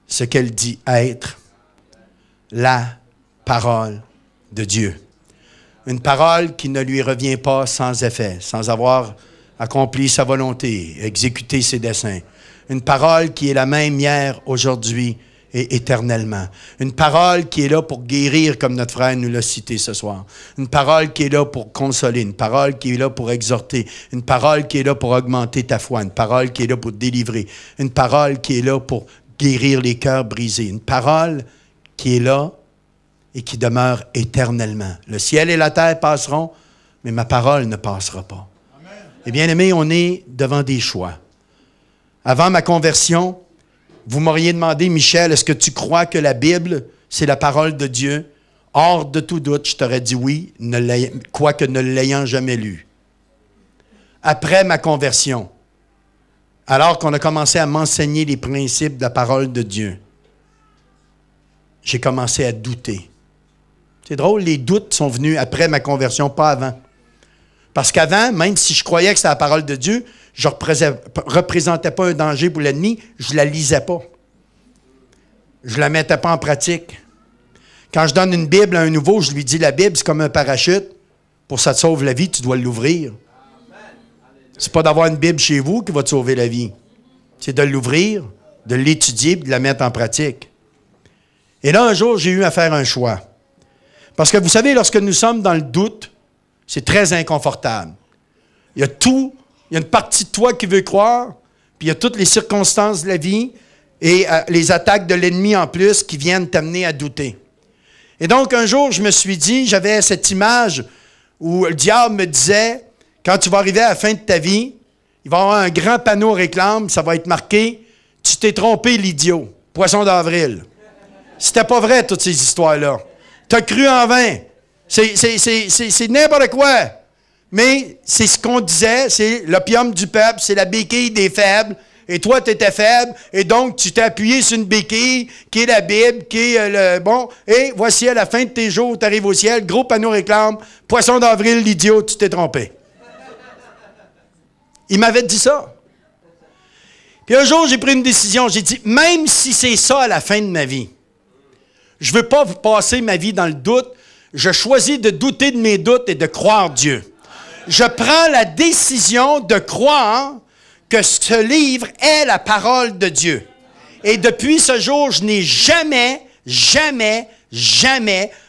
ce qu'elle dit être, la parole de Dieu. Une parole qui ne lui revient pas sans effet, sans avoir accompli sa volonté, exécuté ses desseins. Une parole qui est la même hier, aujourd'hui et éternellement. Une parole qui est là pour guérir, comme notre frère nous l'a cité ce soir. Une parole qui est là pour consoler. Une parole qui est là pour exhorter. Une parole qui est là pour augmenter ta foi. Une parole qui est là pour délivrer. Une parole qui est là pour guérir les cœurs brisés. Une parole qui est là et qui demeure éternellement. Le ciel et la terre passeront, mais ma parole ne passera pas. Amen. Et bien aimé, on est devant des choix. Avant ma conversion, vous m'auriez demandé, Michel, est-ce que tu crois que la Bible, c'est la parole de Dieu? Hors de tout doute, je t'aurais dit oui, quoique ne l'ayant jamais lu. Après ma conversion, alors qu'on a commencé à m'enseigner les principes de la parole de Dieu, j'ai commencé à douter. C'est drôle, les doutes sont venus après ma conversion, pas avant. Parce qu'avant, même si je croyais que c'était la parole de Dieu, je ne représentais pas un danger pour l'ennemi, je ne la lisais pas. Je ne la mettais pas en pratique. Quand je donne une Bible à un nouveau, je lui dis la Bible, c'est comme un parachute. Pour que ça te sauve la vie, tu dois l'ouvrir. Ce n'est pas d'avoir une Bible chez vous qui va te sauver la vie. C'est de l'ouvrir, de l'étudier et de la mettre en pratique. Et là, un jour, j'ai eu à faire un choix. Parce que vous savez, lorsque nous sommes dans le doute, c'est très inconfortable. Il y a une partie de toi qui veut croire, puis il y a toutes les circonstances de la vie et les attaques de l'ennemi en plus qui viennent t'amener à douter. Et donc, un jour, je me suis dit, j'avais cette image où le diable me disait, quand tu vas arriver à la fin de ta vie, il va y avoir un grand panneau réclame, ça va être marqué « Tu t'es trompé, l'idiot, poisson d'avril ». C'était pas vrai, toutes ces histoires-là. T'as cru en vain. C'est n'importe quoi. Mais c'est ce qu'on disait, c'est l'opium du peuple, c'est la béquille des faibles. Et toi, tu étais faible, et donc tu t'es appuyé sur une béquille, qui est la Bible, qui est le bon. Et voici, à la fin de tes jours, tu arrives au ciel, gros panneau réclame, poisson d'avril, l'idiot, tu t'es trompé. Il m'avait dit ça. Puis un jour, j'ai pris une décision. J'ai dit, même si c'est ça à la fin de ma vie, je ne veux pas passer ma vie dans le doute. Je choisis de douter de mes doutes et de croire Dieu. Je prends la décision de croire que ce livre est la parole de Dieu. Et depuis ce jour, je n'ai jamais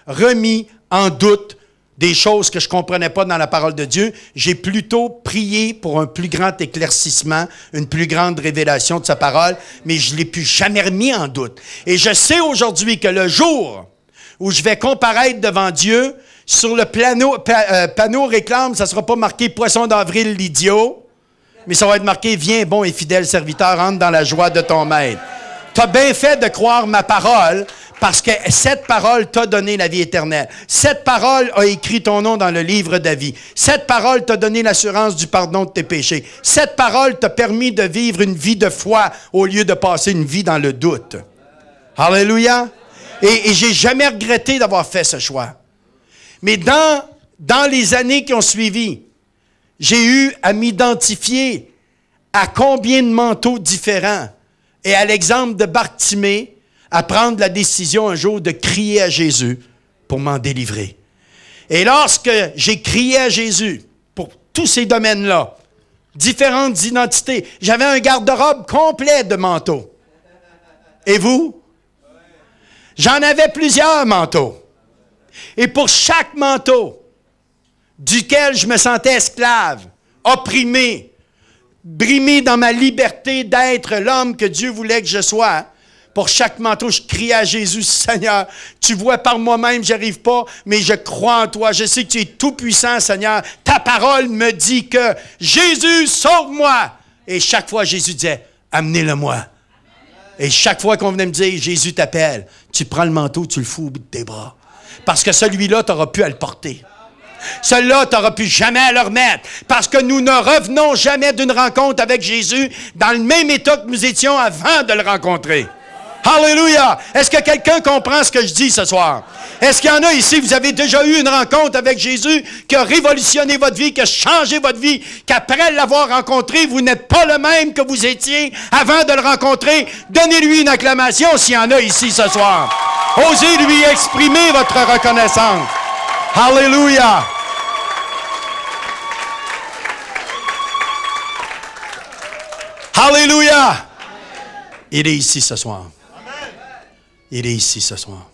remis en doute des choses que je ne comprenais pas dans la parole de Dieu. J'ai plutôt prié pour un plus grand éclaircissement, une plus grande révélation de sa parole, mais je ne l'ai plus jamais remis en doute. Et je sais aujourd'hui que le jour où je vais comparaître devant Dieu, sur le panneau réclame, ça ne sera pas marqué « Poisson d'avril, l'idiot », Mais ça va être marqué, viens, bon et fidèle serviteur, entre dans la joie de ton maître. Tu as bien fait de croire ma parole, parce que cette parole t'a donné la vie éternelle. Cette parole a écrit ton nom dans le livre de la vie. Cette parole t'a donné l'assurance du pardon de tes péchés. Cette parole t'a permis de vivre une vie de foi au lieu de passer une vie dans le doute. Alléluia. Et j'ai jamais regretté d'avoir fait ce choix. Mais dans les années qui ont suivi, j'ai eu à m'identifier à combien de manteaux différents. Et à l'exemple de Bartimée, à prendre la décision un jour de crier à Jésus pour m'en délivrer. Et lorsque j'ai crié à Jésus pour tous ces domaines-là, différentes identités, j'avais un garde-robe complet de manteaux. Et vous? J'en avais plusieurs manteaux. Et pour chaque manteau duquel je me sentais esclave, opprimé, brimé dans ma liberté d'être l'homme que Dieu voulait que je sois, pour chaque manteau, je criais à Jésus, Seigneur, tu vois par moi-même, je n'arrive pas, mais je crois en toi. Je sais que tu es tout-puissant, Seigneur. Ta parole me dit que Jésus, sauve-moi. Et chaque fois, Jésus disait, amenez-le-moi. Et chaque fois qu'on venait me dire, Jésus t'appelle, tu prends le manteau, tu le fous au bout de tes bras. Parce que celui-là, tu n'auras plus à le porter. Celui-là, tu n'auras plus jamais à le remettre. Parce que nous ne revenons jamais d'une rencontre avec Jésus dans le même état que nous étions avant de le rencontrer. Alléluia! Est-ce que quelqu'un comprend ce que je dis ce soir? Est-ce qu'il y en a ici, vous avez déjà eu une rencontre avec Jésus qui a révolutionné votre vie, qui a changé votre vie, qu'après l'avoir rencontré, vous n'êtes pas le même que vous étiez avant de le rencontrer? Donnez-lui une acclamation s'il y en a ici ce soir. Osez lui exprimer votre reconnaissance. Alléluia! Alléluia! Il est ici ce soir. Il est ici ce soir.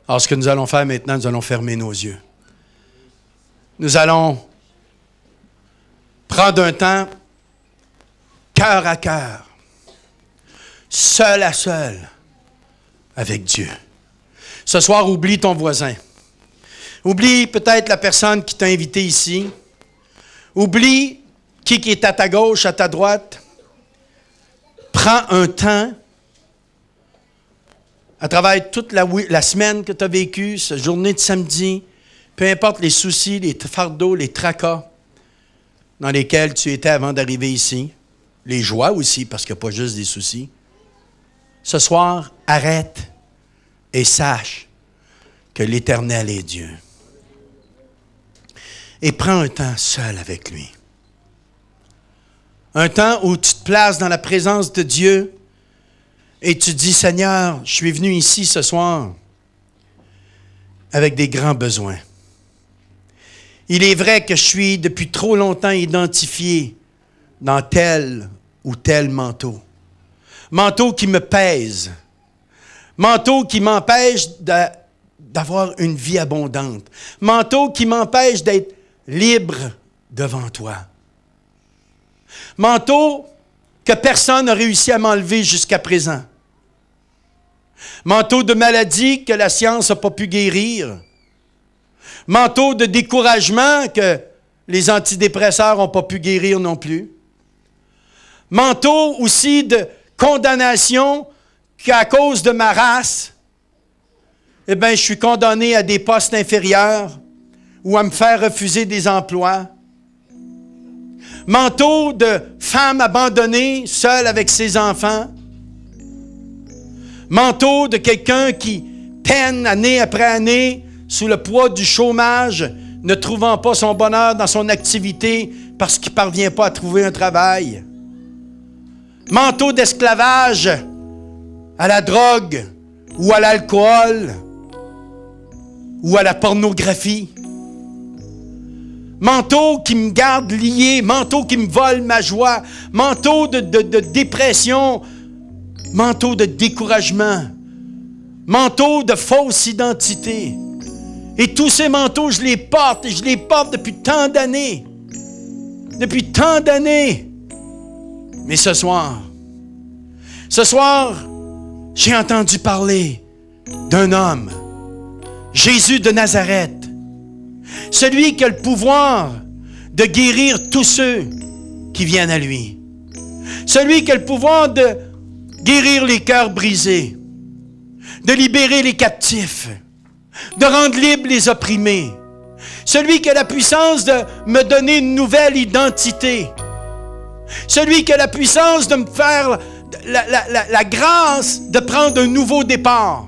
Alors, ce que nous allons faire maintenant, nous allons fermer nos yeux. Nous allons prendre un temps, cœur à cœur, seul à seul, avec Dieu. Ce soir, oublie ton voisin. Oublie peut-être la personne qui t'a invité ici. Oublie qui est à ta gauche, à ta droite. Prends un temps à travers toute la semaine que tu as vécue, cette journée de samedi, peu importe les soucis, les fardeaux, les tracas dans lesquels tu étais avant d'arriver ici, les joies aussi, parce qu'il n'y a pas juste des soucis. Ce soir, arrête et sache que l'Éternel est Dieu. Et prends un temps seul avec lui. Un temps où tu te places dans la présence de Dieu et tu dis, Seigneur, je suis venu ici ce soir avec des grands besoins. Il est vrai que je suis depuis trop longtemps identifié dans tel ou tel manteau. Manteau qui me pèse. Manteau qui m'empêche d'avoir une vie abondante. Manteau qui m'empêche d'être libre devant toi. Manteau que personne n'a réussi à m'enlever jusqu'à présent. Manteau de maladie que la science n'a pas pu guérir. Manteau de découragement que les antidépresseurs n'ont pas pu guérir non plus. Manteau aussi de condamnation qu'à cause de ma race, eh bien, je suis condamné à des postes inférieurs ou à me faire refuser des emplois. Manteau de femme abandonnée, seule avec ses enfants. Manteau de quelqu'un qui peine année après année sous le poids du chômage, ne trouvant pas son bonheur dans son activité parce qu'il ne parvient pas à trouver un travail. Manteau d'esclavage à la drogue ou à l'alcool ou à la pornographie. Manteau qui me garde lié, manteau qui me vole ma joie, manteau de dépression, manteau de découragement, manteau de fausse identité. Et tous ces manteaux, je les porte, et je les porte depuis tant d'années. Depuis tant d'années. Mais ce soir, j'ai entendu parler d'un homme, Jésus de Nazareth. Celui qui a le pouvoir de guérir tous ceux qui qui viennent à lui. Celui qui a le pouvoir de guérir les cœurs brisés, de libérer les captifs, de rendre libres les opprimés. Celui qui a la puissance de me donner une nouvelle identité. Celui qui a la puissance de me faire la grâce de prendre un nouveau départ.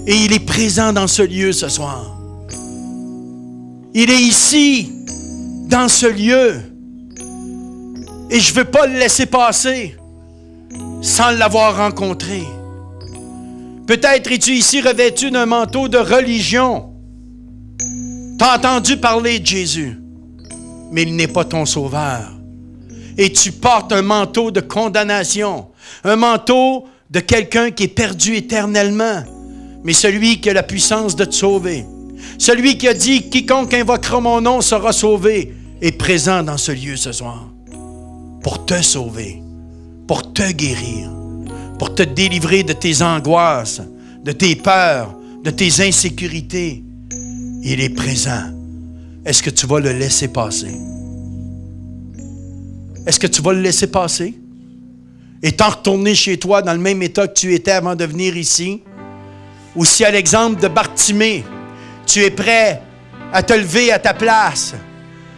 Et il est présent dans ce lieu ce soir. Il est ici, dans ce lieu. Et je ne veux pas le laisser passer sans l'avoir rencontré. Peut-être es-tu ici revêtu d'un manteau de religion. Tu as entendu parler de Jésus, mais il n'est pas ton sauveur. Et tu portes un manteau de condamnation, un manteau de quelqu'un qui est perdu éternellement. Mais celui qui a la puissance de te sauver, celui qui a dit « Quiconque invoquera mon nom sera sauvé » est présent dans ce lieu ce soir pour te sauver, pour te guérir, pour te délivrer de tes angoisses, de tes peurs, de tes insécurités. Il est présent. Est-ce que tu vas le laisser passer? Est-ce que tu vas le laisser passer? Étant retourné chez toi dans le même état que tu étais avant de venir ici? Ou si à l'exemple de Bartimée, tu es prêt à te lever à ta place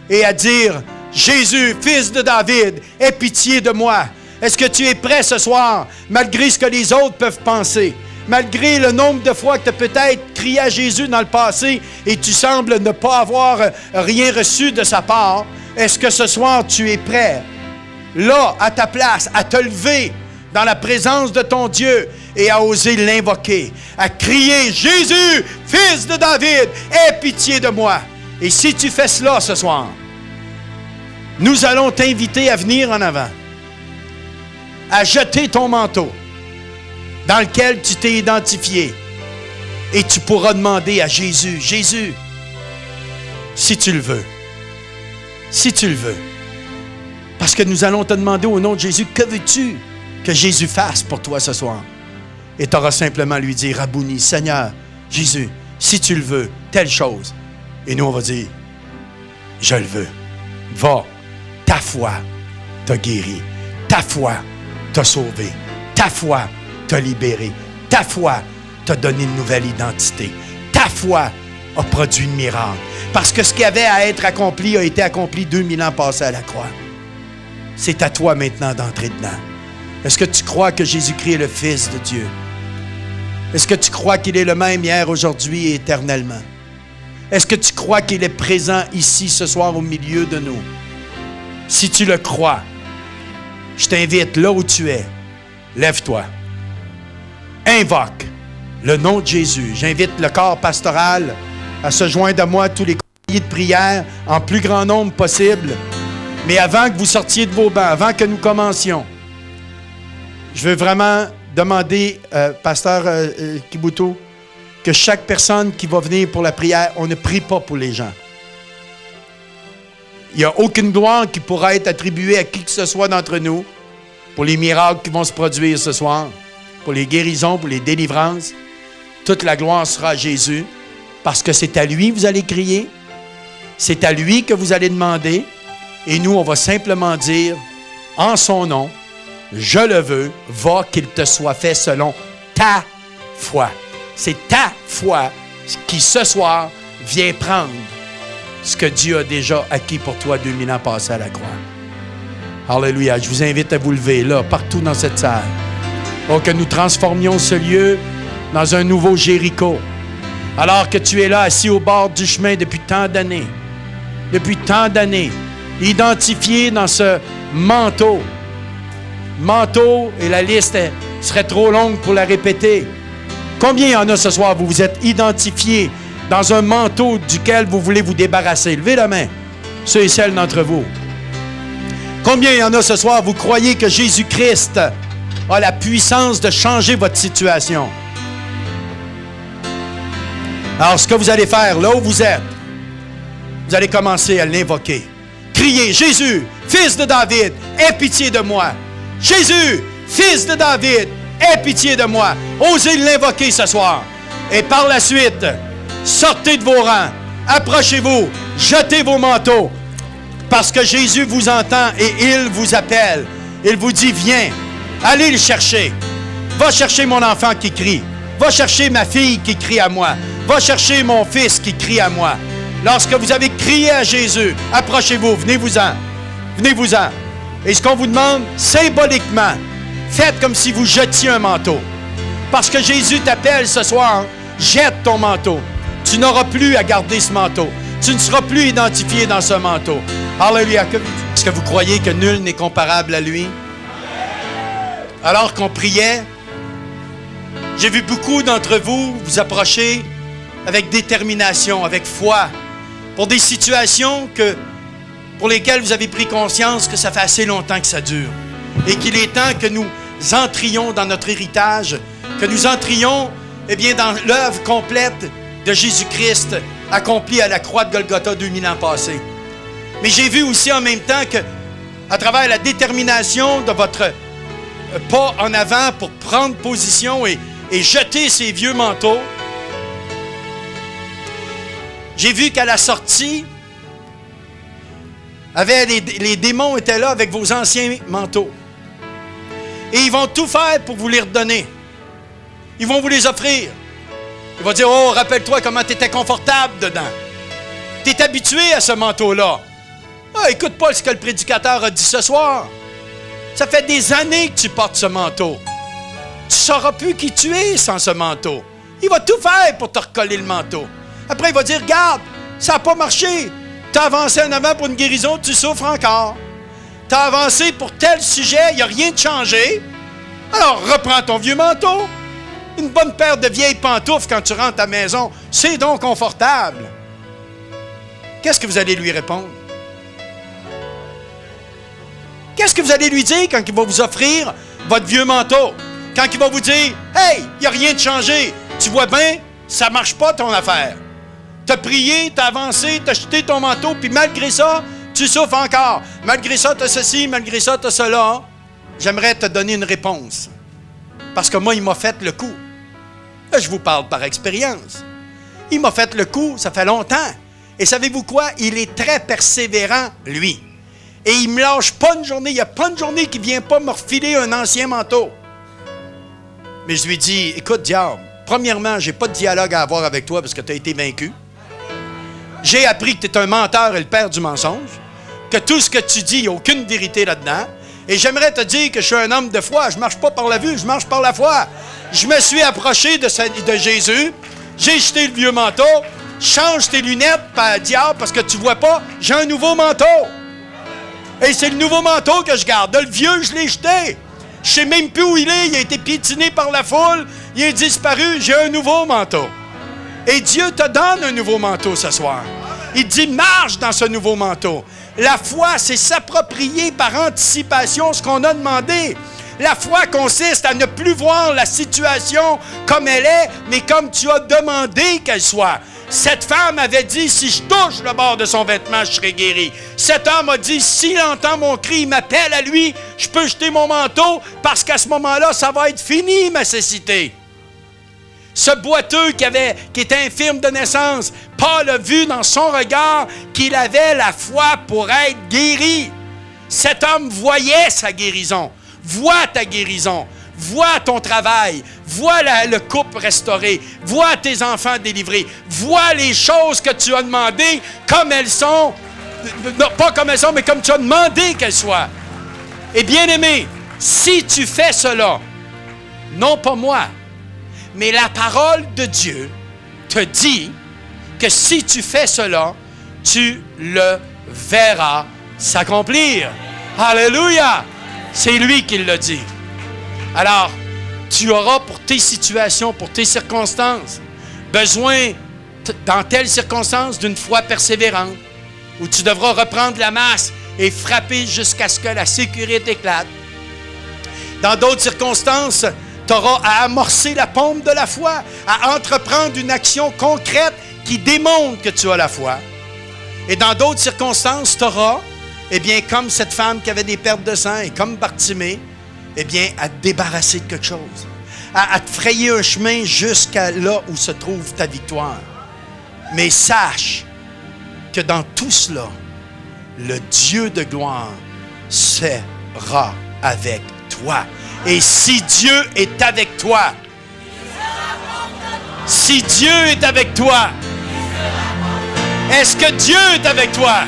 et à dire « Jésus, fils de David, aie pitié de moi ». Est-ce que tu es prêt ce soir, malgré ce que les autres peuvent penser, malgré le nombre de fois que tu as peut-être crié à Jésus dans le passé et tu sembles ne pas avoir rien reçu de sa part, est-ce que ce soir tu es prêt, là, à ta place, à te lever dans la présence de ton Dieu et à oser l'invoquer, à crier « Jésus, fils de David, aie pitié de moi ». Et si tu fais cela ce soir, nous allons t'inviter à venir en avant, à jeter ton manteau dans lequel tu t'es identifié. Et tu pourras demander à Jésus, « Jésus, si tu le veux, si tu le veux. » Parce que nous allons te demander au nom de Jésus, « Que veux-tu que Jésus fasse pour toi ce soir? » Et tu auras simplement à lui dire, « Rabouni, Seigneur, Jésus, si tu le veux, telle chose. » Et nous, on va dire, « Je le veux. » Va, ta foi t'a guéri. Ta foi t'a sauvé. Ta foi t'a libéré. Ta foi t'a donné une nouvelle identité. Ta foi a produit un miracle. Parce que ce qui avait à être accompli a été accompli 2000 ans passés à la croix. C'est à toi maintenant d'entrer dedans. Est-ce que tu crois que Jésus-Christ est le Fils de Dieu? Est-ce que tu crois qu'il est le même hier, aujourd'hui et éternellement? Est-ce que tu crois qu'il est présent ici ce soir au milieu de nous? Si tu le crois, je t'invite là où tu es, lève-toi. Invoque le nom de Jésus. J'invite le corps pastoral à se joindre à moi, tous les conseillers de prière, en plus grand nombre possible. Mais avant que vous sortiez de vos bancs, avant que nous commencions, je veux vraiment demander, pasteur Kibuto, que chaque personne qui va venir pour la prière, on ne prie pas pour les gens. Il n'y a aucune gloire qui pourra être attribuée à qui que ce soit d'entre nous pour les miracles qui vont se produire ce soir, pour les guérisons, pour les délivrances. Toute la gloire sera à Jésus, parce que c'est à lui que vous allez crier, c'est à lui que vous allez demander, et nous, on va simplement dire, en son nom, je le veux, va qu'il te soit fait selon ta foi. C'est ta foi qui, ce soir, vient prendre ce que Dieu a déjà acquis pour toi 2000 ans passés à la croix. Alléluia. Je vous invite à vous lever, là, partout dans cette salle. Oh, que nous transformions ce lieu dans un nouveau Jéricho. Alors que tu es là, assis au bord du chemin depuis tant d'années, identifié dans ce manteau. Manteau, et la liste serait trop longue pour la répéter. Combien il y en a ce soir, vous vous êtes identifiés dans un manteau duquel vous voulez vous débarrasser? Levez la main, ceux et celles d'entre vous. Combien il y en a ce soir, vous croyez que Jésus-Christ a la puissance de changer votre situation? Alors, ce que vous allez faire, là où vous êtes, vous allez commencer à l'invoquer. Criez, Jésus, fils de David, aie pitié de moi. Jésus, fils de David, aie pitié de moi. Osez l'invoquer ce soir. Et par la suite, sortez de vos rangs, approchez-vous, jetez vos manteaux Parce que Jésus vous entend et il vous appelle. Il vous dit, viens, allez le chercher. Va chercher mon enfant qui crie. Va chercher ma fille qui crie à moi. Va chercher mon fils qui crie à moi. Lorsque vous avez crié à Jésus, approchez-vous, venez-vous-en. Venez-vous-en. Et ce qu'on vous demande, symboliquement, faites comme si vous jetiez un manteau. Parce que Jésus t'appelle ce soir, jette ton manteau. Tu n'auras plus à garder ce manteau. Tu ne seras plus identifié dans ce manteau. Alléluia. Est-ce que vous croyez que nul n'est comparable à lui? Alors qu'on priait, j'ai vu beaucoup d'entre vous vous approcher avec détermination, avec foi, pour des situations pour lesquelles vous avez pris conscience que ça fait assez longtemps que ça dure. Et qu'il est temps que nous entrions dans notre héritage, que nous entrions dans l'œuvre complète de Jésus-Christ accomplie à la croix de Golgotha 2000 ans passés. Mais j'ai vu aussi en même temps que, à travers la détermination de votre pas en avant pour prendre position et jeter ces vieux manteaux, j'ai vu qu'à la sortie, les démons étaient là avec vos anciens manteaux. Et ils vont tout faire pour vous les redonner. Ils vont vous les offrir. Ils vont dire, oh, rappelle-toi comment tu étais confortable dedans. Tu es habitué à ce manteau-là. Ah, écoute pas ce que le prédicateur a dit ce soir. Ça fait des années que tu portes ce manteau. Tu ne sauras plus qui tu es sans ce manteau. Il va tout faire pour te recoller le manteau. Après, il va dire, regarde, ça n'a pas marché. Tu as avancé en avant pour une guérison, tu souffres encore. Tu as avancé pour tel sujet, il n'y a rien de changé. Alors, reprends ton vieux manteau. Une bonne paire de vieilles pantoufles quand tu rentres à la maison, c'est donc confortable. Qu'est-ce que vous allez lui répondre? Qu'est-ce que vous allez lui dire quand il va vous offrir votre vieux manteau? Quand il va vous dire, « Hey, il n'y a rien de changé. Tu vois bien, ça ne marche pas ton affaire. Tu as prié, tu as avancé, tu as jeté ton manteau, puis malgré ça, tu souffres encore. Malgré ça, tu as ceci, malgré ça, tu as cela. » J'aimerais te donner une réponse. Parce que moi, il m'a fait le coup. Là, je vous parle par expérience. Il m'a fait le coup, ça fait longtemps. Et savez-vous quoi? Il est très persévérant, lui. Et il ne me lâche pas une journée. Il n'y a pas une journée qui ne vient pas me refiler un ancien manteau. Mais je lui dis, écoute, diable, premièrement, je n'ai pas de dialogue à avoir avec toi parce que tu as été vaincu. J'ai appris que tu es un menteur et le père du mensonge, que tout ce que tu dis, il n'y a aucune vérité là-dedans. Et j'aimerais te dire que je suis un homme de foi. Je ne marche pas par la vue, je marche par la foi. Je me suis approché de Jésus. J'ai jeté le vieux manteau. Change tes lunettes, diable, parce que tu ne vois pas. J'ai un nouveau manteau. Et c'est le nouveau manteau que je garde. Le vieux, je l'ai jeté. Je ne sais même plus où il est. Il a été piétiné par la foule. Il est disparu. J'ai un nouveau manteau. Et Dieu te donne un nouveau manteau ce soir. Il dit, marche dans ce nouveau manteau. La foi, c'est s'approprier par anticipation ce qu'on a demandé. La foi consiste à ne plus voir la situation comme elle est, mais comme tu as demandé qu'elle soit. Cette femme avait dit, si je touche le bord de son vêtement, je serai guéri. Cet homme a dit, s'il entend mon cri, il m'appelle à lui, je peux jeter mon manteau, parce qu'à ce moment-là, ça va être fini, ma cécité. Ce boiteux qui était infirme de naissance, Paul a vu dans son regard qu'il avait la foi pour être guéri. Cet homme voyait sa guérison. Vois ta guérison. Vois ton travail. Vois le couple restauré. Vois tes enfants délivrés. Vois les choses que tu as demandées comme elles sont. Non, pas comme elles sont, mais comme tu as demandé qu'elles soient. Et bien aimé, si tu fais cela, non pas moi, mais la parole de Dieu te dit que si tu fais cela, tu le verras s'accomplir. Alléluia! C'est lui qui l'a dit. Alors, tu auras pour tes situations, pour tes circonstances, besoin, dans telles circonstances, d'une foi persévérante, où tu devras reprendre la masse et frapper jusqu'à ce que la sécurité éclate. Dans d'autres circonstances, tu auras à amorcer la pompe de la foi, à entreprendre une action concrète qui démontre que tu as la foi. Et dans d'autres circonstances, tu auras, comme cette femme qui avait des pertes de sang et comme Bartimée, à te débarrasser de quelque chose, à te frayer un chemin jusqu'à là où se trouve ta victoire. Mais sache que dans tout cela, le Dieu de gloire sera avec toi. Et si Dieu est avec toi, si Dieu est avec toi, est-ce que Dieu est avec toi?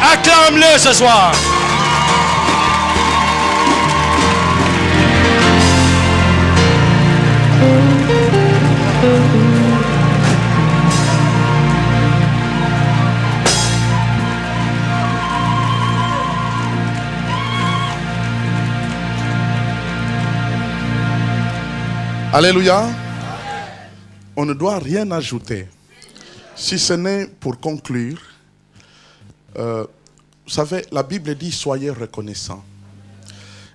Acclame-le ce soir. Alléluia. On ne doit rien ajouter. Si ce n'est pour conclure, vous savez, la Bible dit soyez reconnaissants.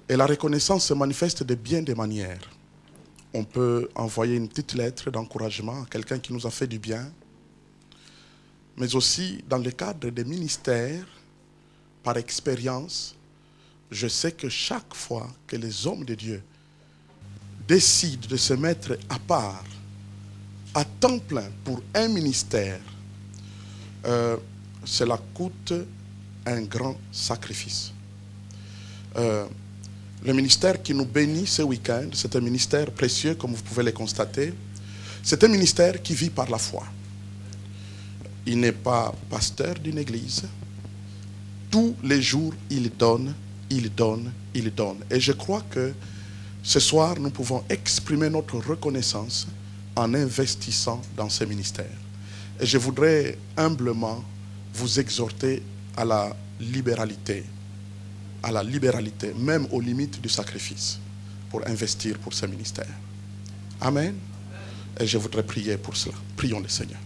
Et la reconnaissance se manifeste de bien des manières. On peut envoyer une petite lettre d'encouragement à quelqu'un qui nous a fait du bien. Mais aussi dans le cadre des ministères, par expérience, je sais que chaque fois que les hommes de Dieu décident de se mettre à part, à temps plein pour un ministère, cela coûte un grand sacrifice. Le ministère qui nous bénit ce week-end, c'est un ministère précieux, comme vous pouvez le constater. C'est un ministère qui vit par la foi. Il n'est pas pasteur d'une église. Tous les jours, il donne, il donne, il donne. Et je crois que ce soir, nous pouvons exprimer notre reconnaissance en investissant dans ce ministère. Et je voudrais humblement vous exhorter à la libéralité, même aux limites du sacrifice, pour investir pour ce ministère. Amen. Et je voudrais prier pour cela. Prions le Seigneur.